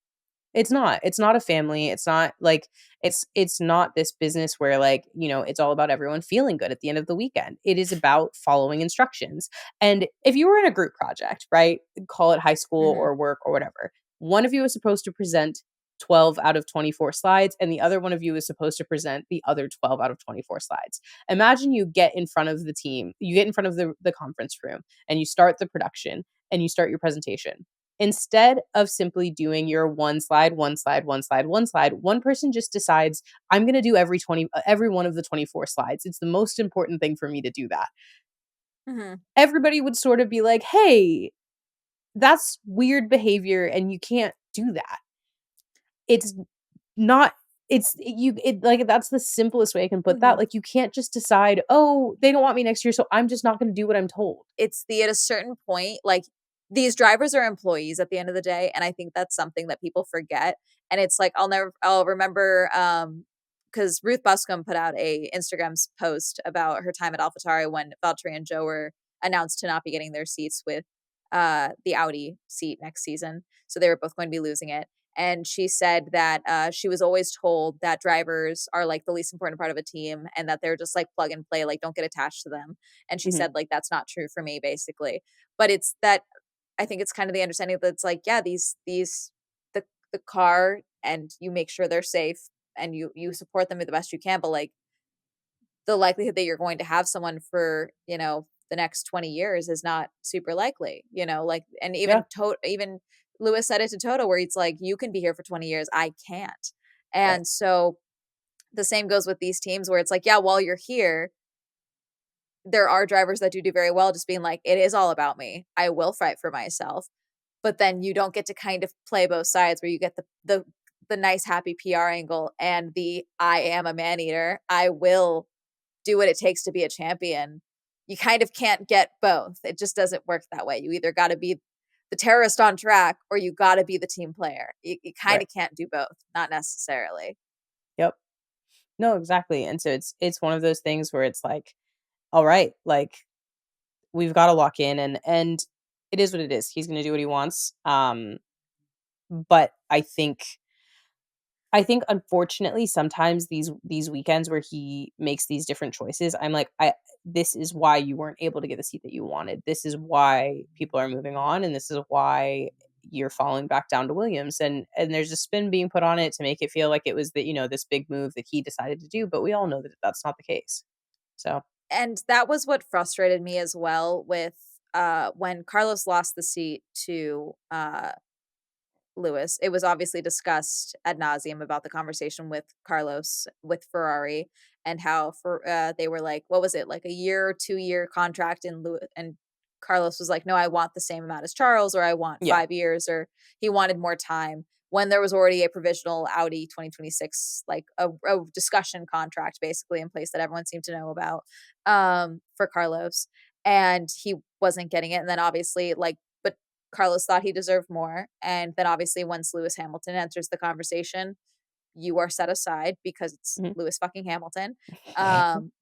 It's not. It's not a family. It's not like it's not this business where like, it's all about everyone feeling good at the end of the weekend. It is about following instructions. And if you were in a group project, right? Call it high school Mhm. or work or whatever. One of you is supposed to present 12 out of 24 slides and the other one of you is supposed to present the other 12 out of 24 slides. Imagine you get in front of the team, you get in front of the conference room and you start the production and you start your presentation. Instead of simply doing your one slide, one slide, one slide, one slide, one person just decides, I'm going to do every one of the 24 slides. It's the most important thing for me to do that. Mhm. Everybody would sort of be like, "Hey, that's weird behavior and you can't do that." It's not like that's the simplest way I can put that. Mhm. Like you can't just decide, "Oh, they don't want me next year, so I'm just not going to do what I'm told." It's the at a certain point, like these drivers are employees at the end of the day, and I think that's something that people forget. And it's like I'll remember because Ruth Buscombe put out a Instagram's post about her time at AlphaTauri when Valtteri and Joe were announced to not be getting their seats with the Audi seat next season, so they were both going to be losing it. And she said that she was always told that drivers are like the least important part of a team and that they're just like plug and play, like don't get attached to them. And she Mhm. said like that's not true for me, basically. But it's that I think it's kind of the understanding that it's like, yeah, these the car and you make sure they're safe and you support them the best you can, but like the likelihood that you're going to have someone for, the next 20 years is not super likely, like and Yeah, even Lewis said it to Toto where he's like, you can be here for 20 years, I can't. right. And so the same goes with these teams where it's like, yeah, while you're here, there are drivers that do very well just being like, it is all about me. I will fight for myself. But then you don't get to kind of play both sides where you get the nice happy PR angle and the I am a man eater. I will do what it takes to be a champion. You kind of can't get both. It just doesn't work that way. You either got to be the terrorist on track or you got to be the team player. You kind Right. of can't do both, not necessarily. Yep. No, exactly. And so it's one of those things where it's like, all right, like we've got to lock in, and it is what it is. He's going to do what he wants. But I think unfortunately sometimes these weekends where he makes these different choices, I'm like, I this is why you weren't able to get the seat that you wanted. This is why people are moving on, and this is why you're falling back down to Williams. And there's a spin being put on it to make it feel like it was the, this big move that he decided to do, but we all know that that's not the case. So, And that was what frustrated me as well with when Carlos lost the seat to Lewis. It was obviously discussed ad nauseum about the conversation with Carlos with Ferrari and how for they were like, what was it, like a year or 2 year contract, and Carlos was like, no, I want the same amount as Charles, or I want yeah, 5 years, or he wanted more time when there was already a provisional Audi 2026, like a discussion contract basically in place that everyone seemed to know about for Carlos, and he wasn't getting it. And then obviously like Carlos thought he deserved more. And then obviously once Lewis Hamilton enters the conversation, you are set aside because it's mhm. Lewis fucking Hamilton. Um,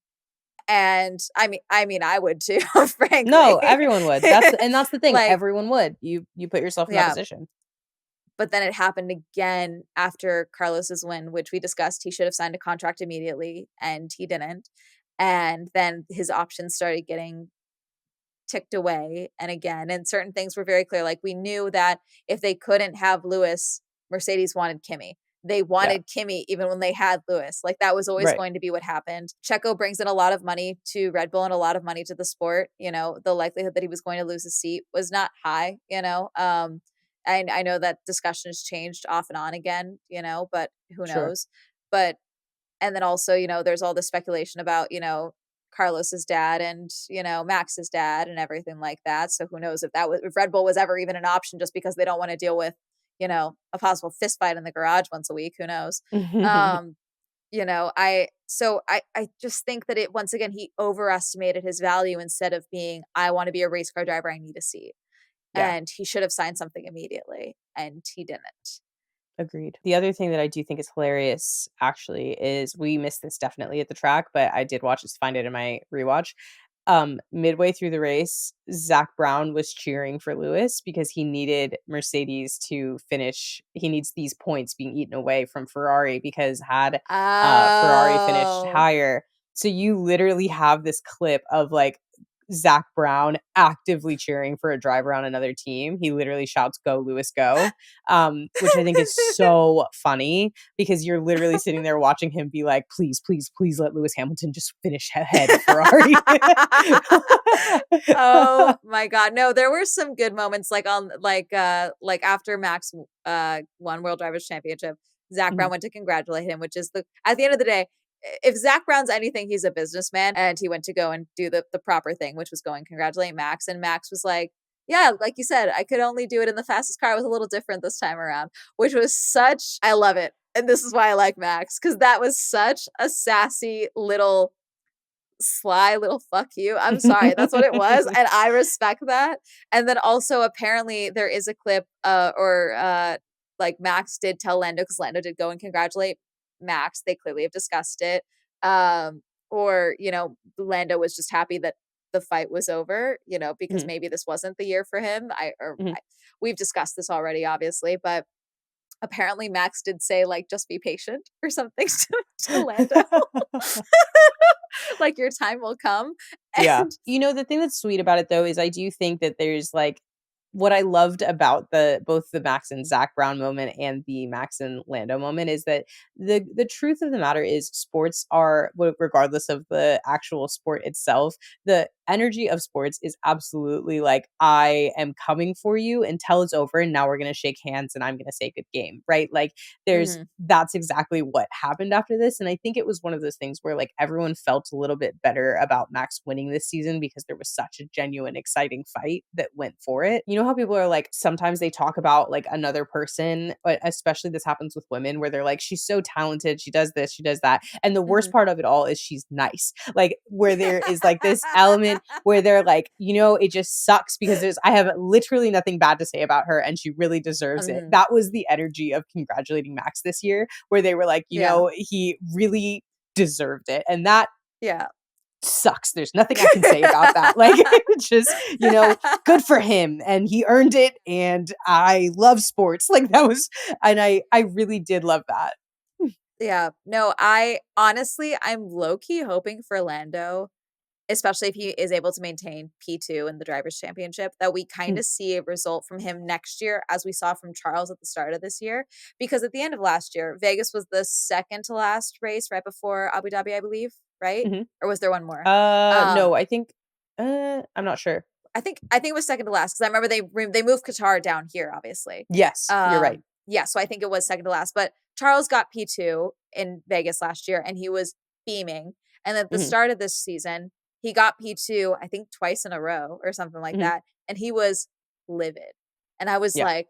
and I mean, I would too, frankly. No, everyone would. That's the thing. Like, Everyone would. You put yourself in that yeah. position. But then it happened again after Carlos's win, which we discussed. He should have signed a contract immediately, and he didn't. And then his options started getting ticked away and again, and certain things were very clear. Like we knew that if they couldn't have Lewis, Mercedes wanted Kimmy. They Yeah. wanted Kimmy even when they had Lewis. Like that was always Right. going to be what happened. Checo brings in a lot of money to Red Bull and a lot of money to the sport. The likelihood that he was going to lose his seat was not high. And I know that discussion has changed off and on again, but who Sure. knows? But and then also, there's all this speculation about, Carlos's dad and, Max's dad and everything like that. So who knows if Red Bull was ever even an option just because they don't want to deal with, a possible fist fight in the garage once a week. Who knows? Um, I just think that it once again he overestimated his value instead of being, I want to be a race car driver, I need a seat. Yeah. And he should have signed something immediately. And he didn't. Agreed. The other thing that I do think is hilarious, actually, is we missed this definitely at the track, but I did find it in my rewatch. Midway through the race, Zach Brown was cheering for Lewis because he needed Mercedes to finish. He needs these points being eaten away from Ferrari because had Ferrari finished Oh. higher. So you literally have this clip of like Zach Brown actively cheering for a driver on another team. He literally shouts, "Go, Lewis, go." Which I think is so funny because you're literally sitting there watching him be like, "Please, please, please let Lewis Hamilton just finish ahead of Ferrari." Oh my god. No, there were some good moments like on like after Max won World Drivers Championship, Zach Brown Mhm. went to congratulate him, which is the at the end of the day, if Zach Brown's anything, he's a businessman, and he went to go and do the proper thing, which was go and congratulate Max. And Max was like, yeah, like you said, I could only do it in the fastest car. It was a little different this time around, which was such, I love it. And this is why I like Max, because that was such a sassy little sly little fuck you. I'm sorry, that's what it was, and I respect that. And then also apparently there is a clip, like Max did tell Lando because Lando did go and congratulate Max. They clearly have discussed it. Or, Lando was just happy that the fight was over, because Mhm, maybe this wasn't the year for him. mhm. We've discussed this already, obviously, but apparently Max did say like just be patient or something to Lando. Like your time will come. Yeah. And The thing that's sweet about it though is I do think that there's like what I loved about the both the Max and Zach Brown moment and the Max and Lando moment is that the truth of the matter is sports are regardless of the actual sport itself, the energy of sports is absolutely like I am coming for you until it's over and now we're going to shake hands and I'm going to say good game, right? Like there's mhm, that's exactly what happened after this. And I think it was one of those things where like everyone felt a little bit better about Max winning this season because there was such a genuine, exciting fight that went for it. You know how people are like, sometimes they talk about like another person, but especially this happens with women where they're like, she's so talented, she does this, she does that. And the worst mhm. part of it all is she's nice. Like where there is like this element where they're like, it just sucks because I have literally nothing bad to say about her and she really deserves it. Mhm. That was the energy of congratulating Max this year, where they were like, Yeah. he really deserved it. And that Yeah. sucks. There's nothing I can say about that. Like, it's just, good for him and he earned it. And I love sports. Like, and I really did love that. Yeah. No, I'm low key hoping for Lando, especially if he is able to maintain P2 in the drivers' championship, that we kind of see a result from him next year, as we saw from Charles at the start of this year. Because at the end of last year, Vegas was the second to last race right before Abu Dhabi, I believe, right? Mhm. Or was there one more? No, Um, I think, I'm not sure. I think it was second to last because I remember they moved Qatar down here, obviously. Yes, you're right. Yeah, so I think it was second to last. But Charles got P2 in Vegas last year, and he was beaming. And at the Hmm. start of this season, he got P2, I think twice in a row or something like Hmm. that, and he was livid. And I was Yeah, like,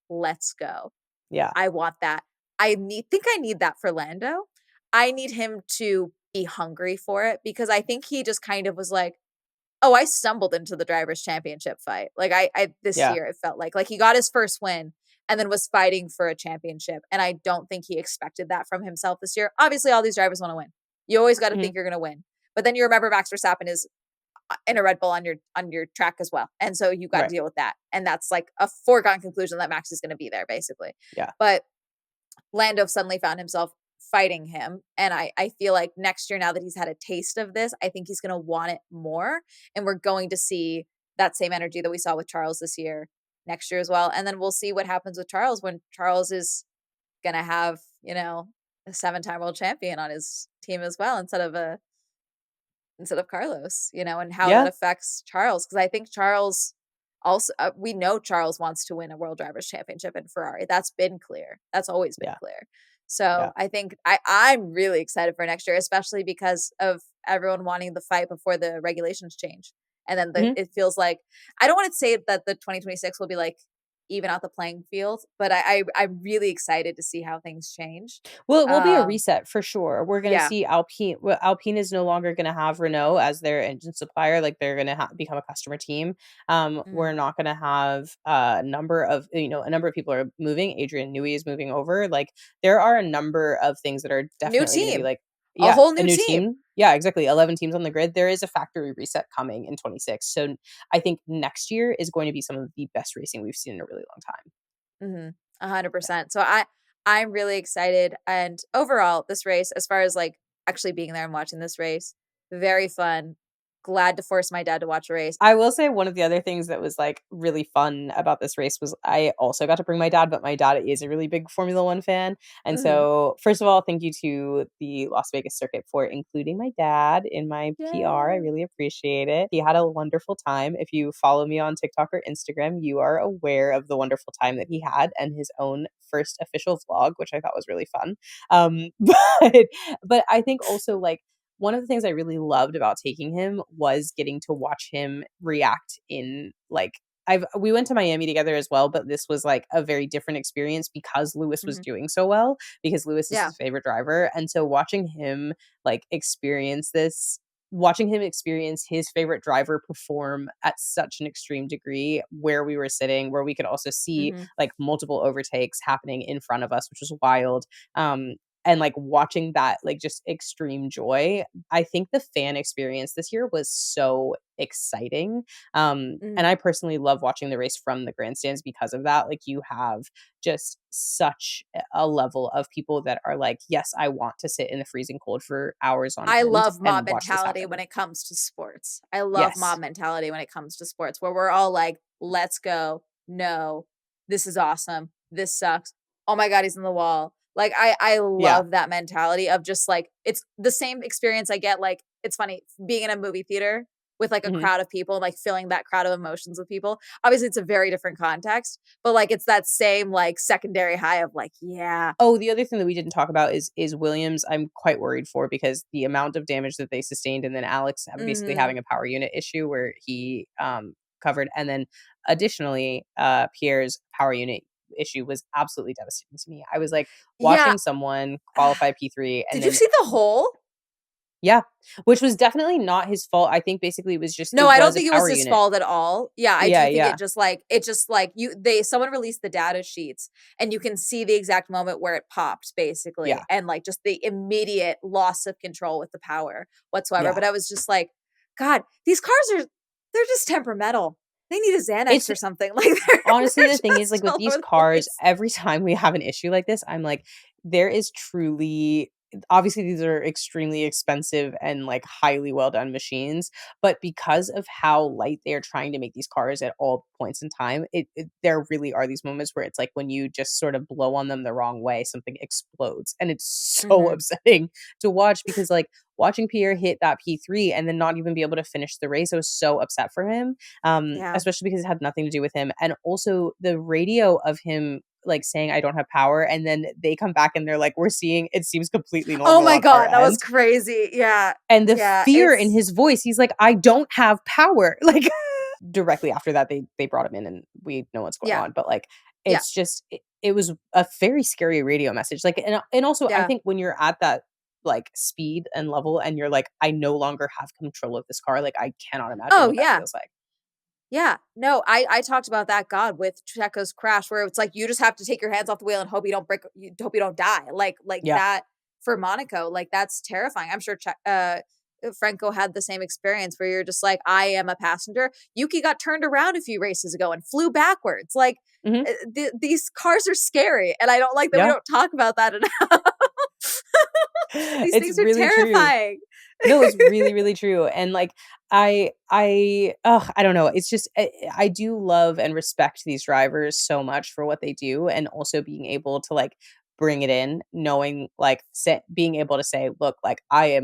"Let's go! yeah, I want that. I need that for Lando. I need him to be hungry for it because I think he just kind of was like." Oh, I stumbled into the drivers' championship fight. Like I this yeah, year it felt like he got his first win and then was fighting for a championship. And I don't think he expected that from himself this year. Obviously, all these drivers want to win. You always got to mhm, think you're going to win. But then you remember Max Verstappen is in a Red Bull on your track as well. And so you got to right, deal with that. And that's like a foregone conclusion that Max is going to be there basically. yeah, But Lando suddenly found himself fighting him. And I feel like next year, now that he's had a taste of this, I think he's going to want it more. And we're going to see that same energy that we saw with Charles this year next year as well. And then we'll see what happens with Charles when Charles is going to have, a 7-time world champion on his team as well instead of Carlos, and how that yeah, affects Charles. Because I think Charles also, we know Charles wants to win a World Drivers' Championship in Ferrari. That's been clear. That's always been yeah, clear. yeah, So I think I'm really excited for next year, especially because of everyone wanting the fight before the regulations change. And then mhm. it feels like I don't want to say that the 2026 will be like even out the playing field, but I'm really excited to see how things change. Well, it will be a Um, reset for sure. We're gonna yeah. see Alpine. Well, Alpine is no longer gonna have Renault as their engine supplier. Like they're gonna become a customer team. We're Mhm. not gonna have a number of people are moving. Adrian Newey is moving over. Like there are a number of things that are New definitely gonna be team, like, a yeah, whole a new new team. team. Yeah, exactly. 11 teams on the grid. There is a factory reset coming in 26. So I think next year is going to be some of the best racing we've seen in a really long time. Mhm. Yeah. 100%. So I'm really excited, and overall this race, as far as like actually being there and watching this race, very fun. Glad to force my dad to watch a race. I will say one of the other things that was, like, really fun about this race was I also got to bring my dad, but my dad is a really big Formula 1 fan, and Mhm. so, first of all, thank you to the Las Vegas circuit for including my dad in my PR, I Yay. really appreciate it. He had a wonderful time. If you follow me on TikTok or Instagram, you are aware of the wonderful time that he had and his own first official vlog, which I thought was really fun. But I think also, like, one of the things I really loved about taking him was getting to watch him react in like we went to Miami together as well, but this was like a very different experience because Lewis was Mhm. doing so well, because Lewis is Yeah. his favorite driver. And so watching him like experience this watching him experience his favorite driver perform at such an extreme degree where we were sitting, where we could also see Mhm. like multiple overtakes happening in front of us, which was wild. Um, and like watching that like just extreme joy. I think the fan experience this year was so exciting. And Mhm. I personally love watching the race from the grandstands because of that. Like you have just such a level of people that are like, yes, I want to sit in the freezing cold for hours on I end love mob and watch this mentality when happen. it comes to sports. I love Yes. mob mentality when it comes to sports, where we're all like, "Let's go. No. This is awesome. This sucks. Oh my god, he's in the wall." Like, I Yeah. love that mentality of just, like it's the same experience I get, like it's funny, being in a movie theater with, like, a Mhm. crowd of people, like, feeling that crowd of emotions with people. Obviously, it's a very different context, but, like, it's that same, like, secondary high of, like, "Yeah." Oh, the other thing that we didn't talk about is Williams. I'm quite worried for because the amount of damage that they sustained, and then Alex basically Mhm. having a power unit issue where he covered, and then additionally, Pierre's power unit issue was absolutely devastating to me. I was like Yeah. watching someone qualify P3 and Did you then see the hole? yeah, which was definitely not his fault. I think basically it was just No, it I don't was a think it was power his unit. fault at all. Yeah, I Yeah, do think yeah, it just like you they someone released the data sheets and you can see the exact moment where it popped basically yeah, and like just the immediate loss of control with the power whatsoever. yeah. But I was just like, God, these cars are they're just temperamental. They need a Xanax It's or something. Like they're honestly, the thing is, like, just with all these over the cars, place. every time we have an issue like this, I'm like, there is truly obviously, these are extremely expensive and, like, highly well done machines, but because of how light they are trying to make these cars at all points in time, there really are these moments where it's like when you just sort of blow on them the wrong way, something explodes, and it's so Mhm. upsetting to watch because, like, watching Pierre hit that P3 and then not even be able to finish the race, I was so upset for him, Yeah. especially because it had nothing to do with him. And also the radio of him like saying, I don't have power. And then they come back and they're like, we're seeing it seems completely Oh normal my on our god, that was end. crazy. Yeah. And the Yeah, fear in it's his voice, he's like, I don't have power. Like directly after that, they brought him in and we know what's going yeah. on. But like Yeah. it's just it was a very scary radio message. Like and also I Yeah. think when you're at that like speed and level and you're like, I no longer have control of this car, like I cannot imagine Oh, what that yeah. feels like. Yeah. No, I talked about that God with Checo's crash where it's like you just have to take your hands off the wheel and hope you don't break you hope you don't die. Like Yeah. that for Monaco, like that's terrifying. I'm sure Franco had the same experience where you're just like, I am a passenger. Yuki got turned around a few races ago and flew backwards. Like Hmm. these cars are scary, and I don't like that we Yeah. don't talk about that enough. These It's things are really true. terrifying. No, it's really, really true, and, like, I don't know, it's just I do love and respect these drivers so much for what they do, and also being able to, like, bring it in, knowing, like, being able to say, "Look, like, I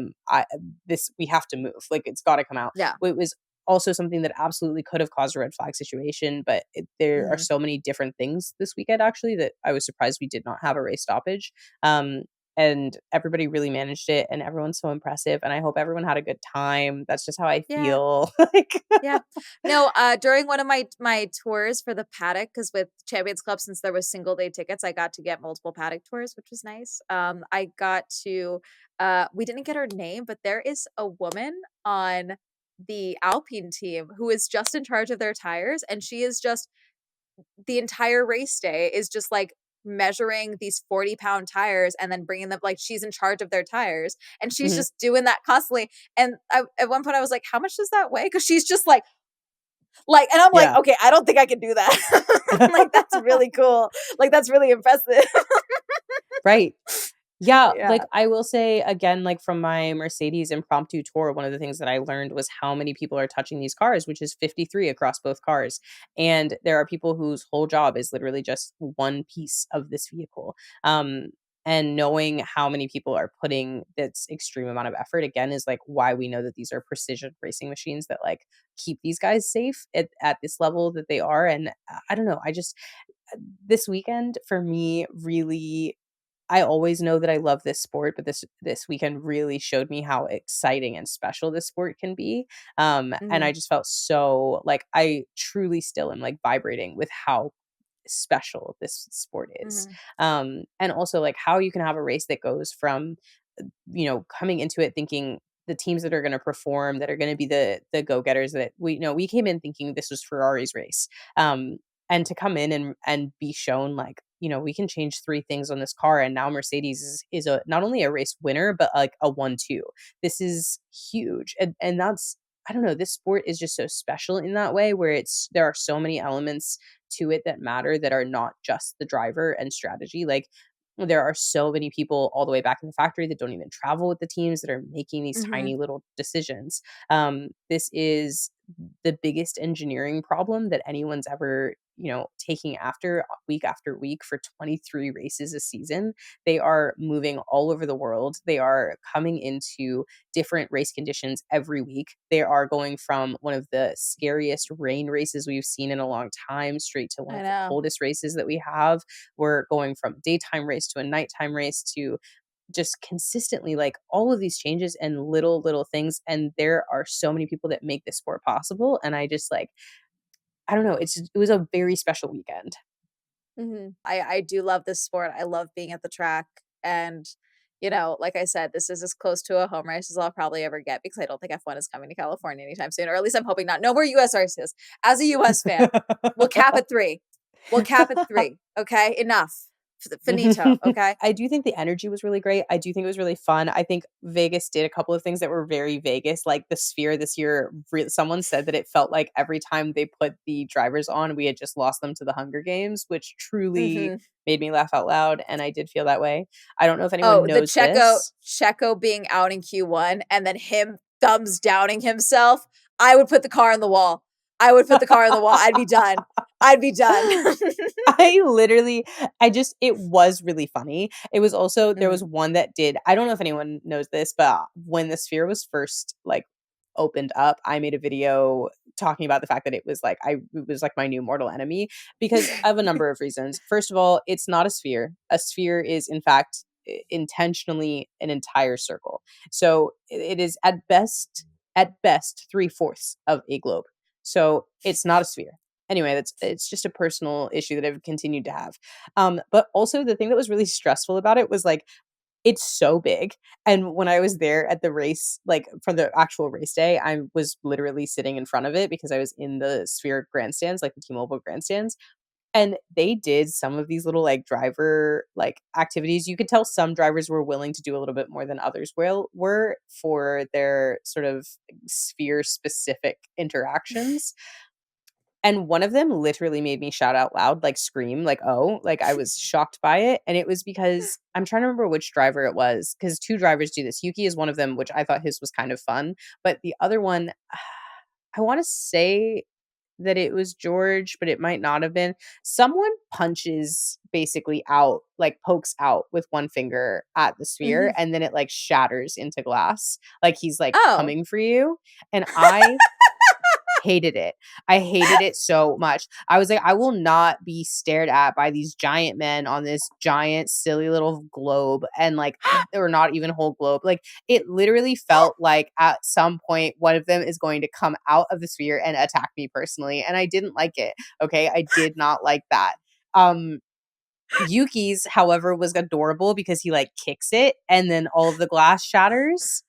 this we have to move, like, it's gotta come out." Yeah. It was also something that absolutely could have caused a red flag situation, but there are Mhm. so many different things this weekend, actually, that I was surprised we did not have a race stoppage, um, and everybody really managed it and everyone's so impressive and I hope everyone had a good time. That's just how I Yeah. feel. Like Yeah. No, during one of my tours for the paddock, because with Champions Club, since there was single day tickets, I got to get multiple paddock tours, which was nice. I got to we didn't get her name, but there is a woman on the Alpine team who is just in charge of their tires, and she is just the entire race day is just like measuring these 40-pound tires and then bringing them like she's in charge of their tires and she's mhm. just doing that constantly and at one point I was like how much does that weigh because she's just and I'm like Yeah. okay I don't think I can do that like that's really cool like that's really impressive Right. Yeah, like, yeah I will say again, like, from my Mercedes impromptu tour, one of the things that I learned was how many people are touching these cars, which is 53 across both cars, and there are people whose whole job is literally just one piece of this vehicle, and knowing how many people are putting this extreme amount of effort, again, is, like, why we know that these are precision racing machines that, like, keep these guys safe at this level that they are, and I don't know, I just this weekend for me really I always know that I love this sport, but this weekend really showed me how exciting and special this sport can be. And hmm I just felt so like I truly still am like vibrating with how special this sport is. hmm And also like how you can have a race that goes from coming into it thinking the teams that are gonna perform, that are gonna be the go-getters that we came in thinking this was Ferrari's race. And to come in and be shown like, we can change 3 things on this car, and now Mercedes is a not only a race winner, but like a 1-2. This is huge. And that's I don't know, this sport is just so special in that way where there are so many elements to it that matter that are not just the driver and strategy. Like there are so many people all the way back in the factory that don't even travel with the teams that are making these Mhm. tiny little decisions. This is the biggest engineering problem that anyone's ever, taking after week for 23 races a season. They are moving all over the world. They are coming into different race conditions every week. They are going from one of the scariest rain races we've seen in a long time straight to one I of the know. coldest races that we have. We're going from daytime race to a nighttime race to just consistently like all of these changes and little things, and there are so many people that make this sport possible, and I just like I don't know, it was a very special weekend. Mhm. I do love this sport. I love being at the track, and, like I said, this is as close to a home race as I'll probably ever get because I don't think F1 is coming to California anytime soon, or at least I'm hoping not. No more US races. As a US fan, we'll cap at 3. We'll cap at 3, okay? Enough. Finito, okay? I do think the energy was really great. I do think it was really fun. I think Vegas did a couple of things that were very Vegas, like the Sphere this year. Someone said that it felt like every time they put the drivers on, we had just lost them to the Hunger Games, which truly Mhm. made me laugh out loud, and I did feel that way. I don't know if anyone Oh, the knows Checo this. Checo being out in Q1 and then him thumbs downing himself, I would put the car on the wall. I would put the car on the wall. I'd be done. I'd be done. I literally I just it was really funny. It was also there was Mhm. one that did I don't know if anyone knows this, but when the Sphere was first, like, opened up, I made a video talking about the fact that it was like my new mortal enemy because of a number of reasons. First of all, it's not a sphere. A sphere is, in fact, intentionally an entire circle. So it is at best 3/4 of a globe. So it's not a sphere. Anyway, it's just a personal issue that I've continued to have. But also the thing that was really stressful about it was like it's so big. And when I was there at the race, like for the actual race day, I was literally sitting in front of it because I was in the Sphere grandstands, like the T-Mobile grandstands. And they did some of these little like driver like activities. You could tell some drivers were willing to do a little bit more than others were for their sort of sphere specific interactions. And one of them literally made me shout out loud, like scream, like, "Oh," like I was shocked by it, and it was because I'm trying to remember which driver it was, because 2 drivers do this. Yuki is one of them, which I thought his was kind of fun, but the other one, I wanna say that it was George, but it might not have been. Someone punches basically out, like pokes out with one finger at the sphere, Mhm. and then it, like, shatters into glass, like he's, like, Oh. coming for you, and I hated it. I hated it so much. I was like, I will not be stared at by these giant men on this giant, silly little globe and like, or not even whole globe. Like, it literally felt like at some point one of them is going to come out of the sphere and attack me personally. And I didn't like it. Okay. I did not like that. Um, Yuki's, however, was adorable because he like kicks it and then all of the glass shatters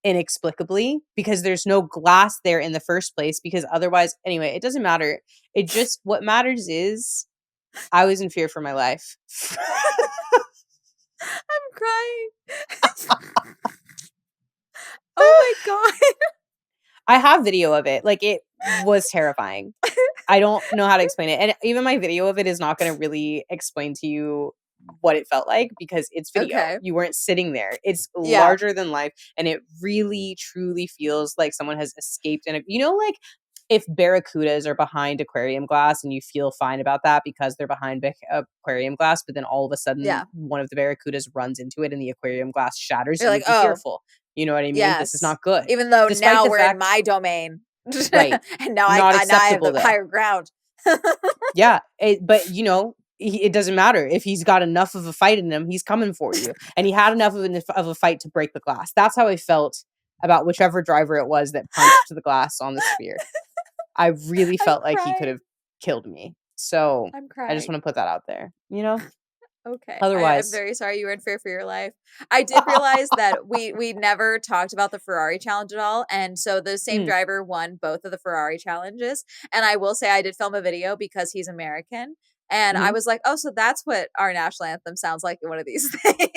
inexplicably because there's no glass there in the first place because otherwise anyway, it doesn't matter. It just what matters is I was in fear for my life. I'm crying. Oh my god. I have video of it. Like it was terrifying. I don't know how to explain it. And even my video of it is not going to really explain to you what it felt like because it's video. Okay. You weren't sitting there. It's Yeah. larger than life and it really truly feels like someone has escaped in a like if barracudas are behind aquarium glass and you feel fine about that because they're behind aquarium glass, but then all of a sudden Yeah. one of the barracudas runs into it and the aquarium glass shatters, You're you like, would be "Oh, fearful. You know what I mean? This is yes." not good. Even though Despite now the we're in fact my domain. right, And now not now I have acceptable the there. higher ground. Yeah, but, it doesn't matter. If he's got enough of a fight in him, he's coming for you, and he had enough of a fight to break the glass. That's how I felt about whichever driver it was that punched the glass on the sphere. I really I'm felt like he could crying. have killed me. So, I'm I just crying. wanna put that out there, you know? Okay. I'm Otherwise very sorry you were in fear for your life. I did realize that we never talked about the Ferrari challenge at all, and so the same Mm, driver won both of the Ferrari challenges, and I will say I did film a video because he's American, and I mhm. was like, "Oh, so that's what our national anthem sounds like in one of these things."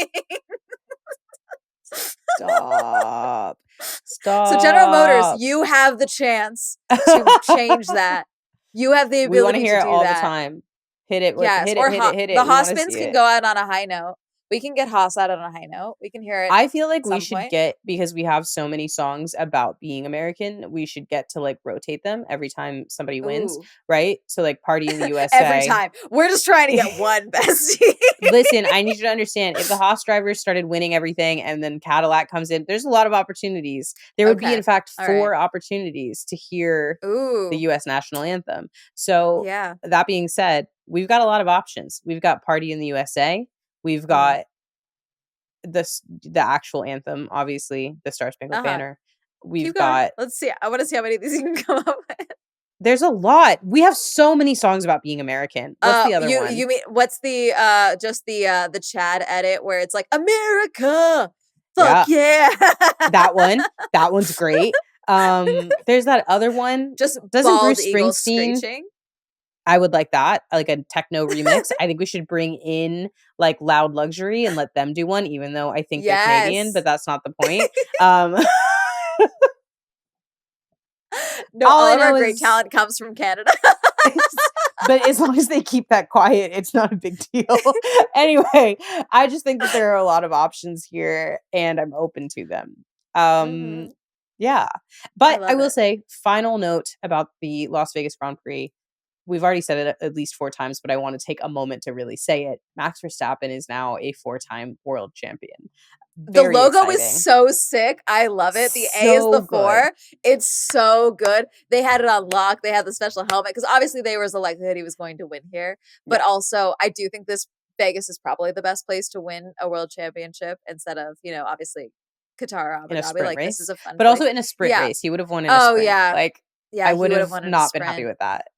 Stop. So General Motors, Stop. you have the chance to change that. You have the We wanna ability to hear it do all the that. time. Hit it with Yes, hit it, or hit it, hit The it. We Haas wanna spins see can it. go out on a high note. We can get Haas out on a high note. We can hear it I feel like we some should point. get because we have so many songs about being American, we should get to, like, rotate them every time somebody wins, Ooh. right? So, like, Party in the Every USA. time. We're just trying to get one bestie. Listen, I need you to understand, if the Haas drivers started winning everything and then Cadillac comes in, there's a lot of opportunities. There would be, in Okay. fact, All right. 4 opportunities to hear the Ooh. US national anthem. So, Yeah. that being said, we've got a lot of options. We've got Party in the USA. We've Mhm. got the actual anthem, obviously, the Star Spangled Uh-huh. Banner. We've Keep going. got Let's see. I wanna see how many of these you can come up with. there's a lot. We have so many songs about being American. What's the other one? You mean what's the just the Chad edit where it's like America. Fuck Yeah, yeah. that one. That one's great. There's that other one. Just Doesn't bald Bruce eagle Springsteen screeching. I would like that, like a techno remix. I think we should bring in, like, Loud Luxury and let them do one, even though I think they're Canadian, but Yes. that's not the point. Um, No, all all I of our know great is talent comes from Canada. but as long as they keep that quiet, it's not a big deal. Anyway, I just think that there are a lot of options here, and I'm open to them. Um, Mhm. yeah. I But I love will it. say, final note about the Las Vegas Grand Prix. We've already said it at least 4 times, but I wanna take a moment to really say it. Max Verstappen is now a 4-time world champion. The Very logo is exciting. so sick. I love it. The A is So the good. 4. It's so good. They had it on lock. They had the special helmet because obviously there was a likelihood he was going to win here. But Yeah. also, I do think this Vegas is probably the best place to win a world championship instead of, obviously Qatar, Abu In a Dhabi. sprint Like this is race, a fun but place. also in a sprint Yeah. race. He would have won in a Oh sprint. yeah. Like, Yeah, I he would would have have won in a not been happy sprint. with that.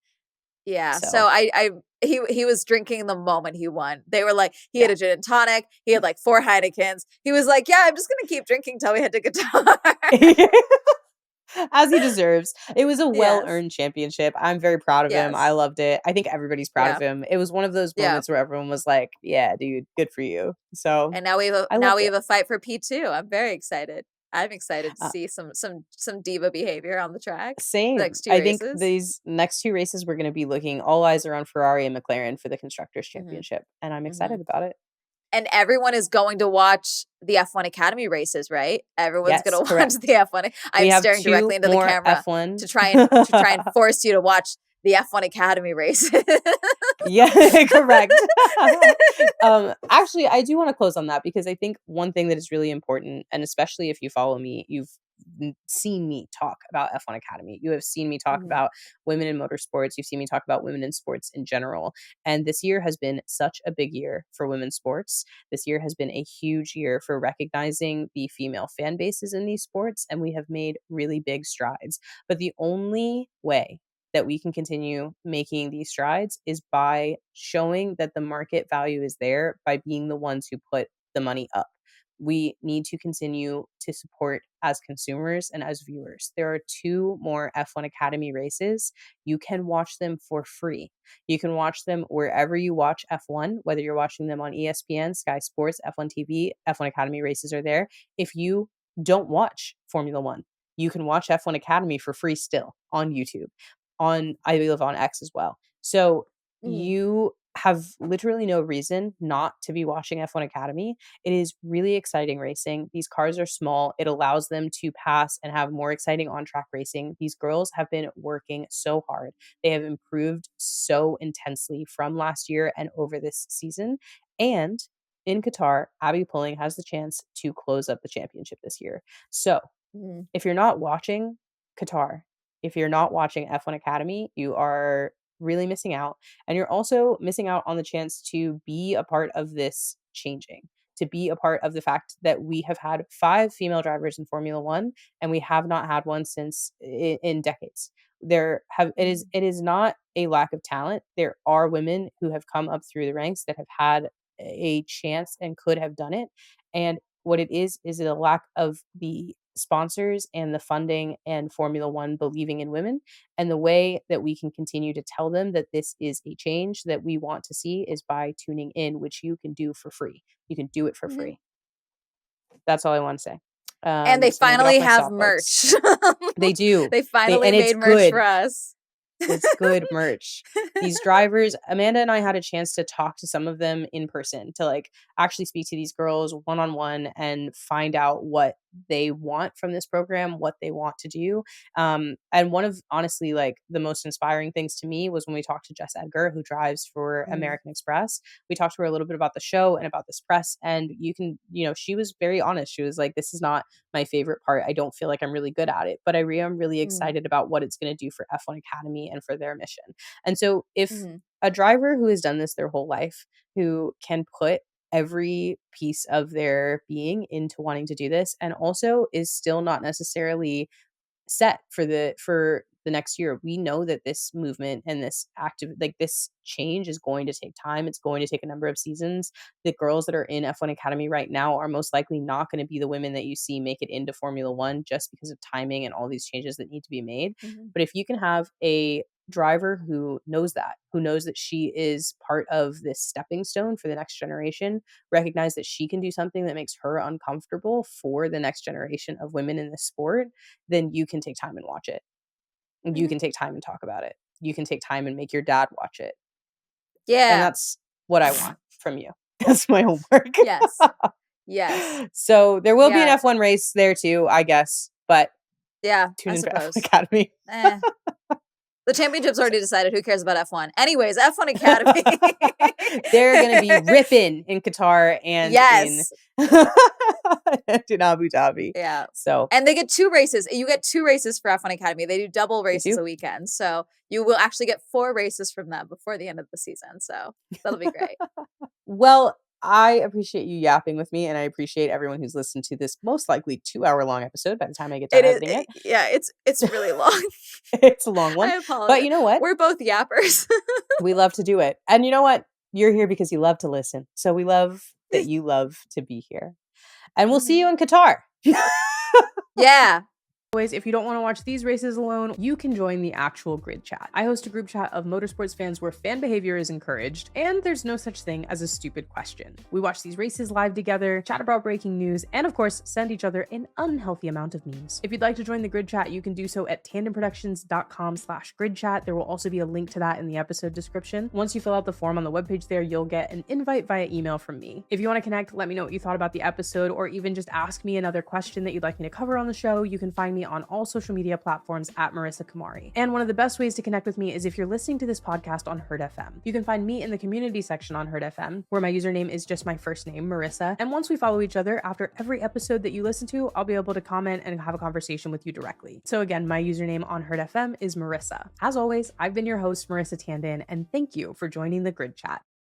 Yeah, so So, I he was drinking the moment he won. They were like he had yeah. a gin and tonic, he had, like, 4 Heinekens. He was like, "Yeah, I'm just gonna keep drinking till we head to Qatar." As he deserves. It was a Yes. well-earned championship. I'm very proud of him. I Yes. loved it. I think everybody's proud of Yeah. him. It was one of those Yeah. moments where everyone was like, "Yeah, dude, good for you." So, And now I loved we it. have a fight for P2. I'm very excited. I'm excited to Uh, see some diva behavior on the track the Same. next 2 I think races. these next 2 races we're gonna be looking all eyes are on Ferrari and McLaren for the Constructors' Mhm. Championship, and I'm excited Mhm. about it. And everyone is going to watch the F1 Academy races, right? Everyone's Yes, gonna watch the correct. F1. We I'm have staring directly 2 into the more camera F1 to try and force you to watch the F1 Academy races. Yeah, correct. Actually, I do wanna close on that because I think one thing that is really important, and especially if you follow me, you've seen me talk about F1 Academy. You have seen me talk Mhm, about women in motorsports. You've seen me talk about women in sports in general. And this year has been such a big year for women's sports. This year has been a huge year for recognizing the female fan bases in these sports, and we have made really big strides. But the only way that we can continue making these strides is by showing that the market value is there by being the ones who put the money up. We need to continue to support as consumers and as viewers. There are 2 more F1 Academy races. You can watch them for free. You can watch them wherever you watch F1, whether you're watching them on ESPN, Sky Sports, F1 TV, F1 Academy races are there. If you don't watch Formula 1, you can watch F1 Academy for free still on YouTube on I live on X as well. So mhm, you have literally no reason not to be watching F1 Academy. It is really exciting racing. These cars are small. It allows them to pass and have more exciting on-track racing. These girls have been working so hard. They have improved so intensely from last year and over this season. And in Qatar, Abby Pulling has the chance to close up the championship this year. So mhm, if you're not watching Qatar, if you're not watching F1 Academy, you are really missing out. And you're also missing out on the chance to be a part of this changing, to be a part of the fact that we have had 5 female drivers in Formula 1 and we have not had one since in decades. There have mhm, it is not a lack of talent. There are women who have come up through the ranks that have had a chance and could have done it. And what it is a lack of the sponsors and the funding and Formula One believing in women. And the way that we can continue to tell them that this is a change that we want to see is by tuning in, which you can do for free. You can do it for Mhm. free. That's all I want to say. And they So I'm gonna get off finally my have soapbox. merch. They do. They They finally and it's made merch for good. us. It's good merch. These drivers, Amanda and I had a chance to talk to some of them in person, to like actually speak to these girls one on one and find out what they want from this program, what they want to do. And one of honestly like the most inspiring things to me was when we talked to Jess Edgar, who drives for Mm, American Express. We talked to her a little bit about the show and about this press. And you can, she was very honest. She was like, this is not my favorite part. I don't feel like I'm really good at it, but am really mm, excited about what it's going to do for F1 Academy and for their mission. And so if mhm, a driver who has done this their whole life, who can put every piece of their being into wanting to do this and also is still not necessarily set for the next year. We know that this movement and this active like this change is going to take time. It's going to take a number of seasons. The girls that are in F1 Academy right now are most likely not going to be the women that you see make it into Formula 1 just because of timing and all these changes that need to be made. mhm, But if you can have a driver who knows that she is part of this stepping stone for the next generation, recognize that she can do something that makes her uncomfortable for the next generation of women in the sport, then you can take time and watch it. You mhm. can take time and talk about it. You can take time and make your dad watch it. And Yeah. that's what I want from you. That's my homework. Yes. Yes. So there will be an Yeah. F1 race there too, I guess, but Yeah, tune I in for F1 suppose. Academy. Eh. The championship's already decided. Who cares about F1? Anyways, F1 Academy. They're gonna be ripping in Qatar and in Yes. and in Abu Dhabi. Yeah. So And they get 2 races. You get 2 races for F1 Academy. They do double they races do. a weekend. So you will actually get 4 races from them before the end of the season. So that'll be great. Well, I appreciate you yapping with me, and I appreciate everyone who's listened to this most likely 2-hour long episode by the time I get done It is editing it. yeah, it's really long. It's a long one, I but apologize. you know what? We're both yappers. We love to do it. And you know what? You're here because you love to listen. So we love that you love to be here. And we'll see you Mhm. in Qatar. Yeah. Anyways, if you don't want to watch these races alone, you can join the actual grid chat. I host a group chat of motorsports fans where fan behavior is encouraged, and there's no such thing as a stupid question. We watch these races live together, chat about breaking news, and of course, send each other an unhealthy amount of memes. If you'd like to join the grid chat, you can do so at tandemproductions.com/grid chat. There will also be a link to that in the episode description. Once you fill out the form on the webpage there, you'll get an invite via email from me. If you want to connect, let me know what you thought about the episode, or even just ask me another question that you'd like me to cover on the show. You can find me on all social media platforms at Marissa Kamari. And one of the best ways to connect with me is if you're listening to this podcast on Herd FM. You can find me in the community section on Herd FM, where my username is just my first name, Marissa. And once we follow each other, after every episode that you listen to, I'll be able to comment and have a conversation with you directly. So again, my username on Herd FM is Marissa. As always, I've been your host, Marissa Tandon, and thank you for joining the Grid Chat.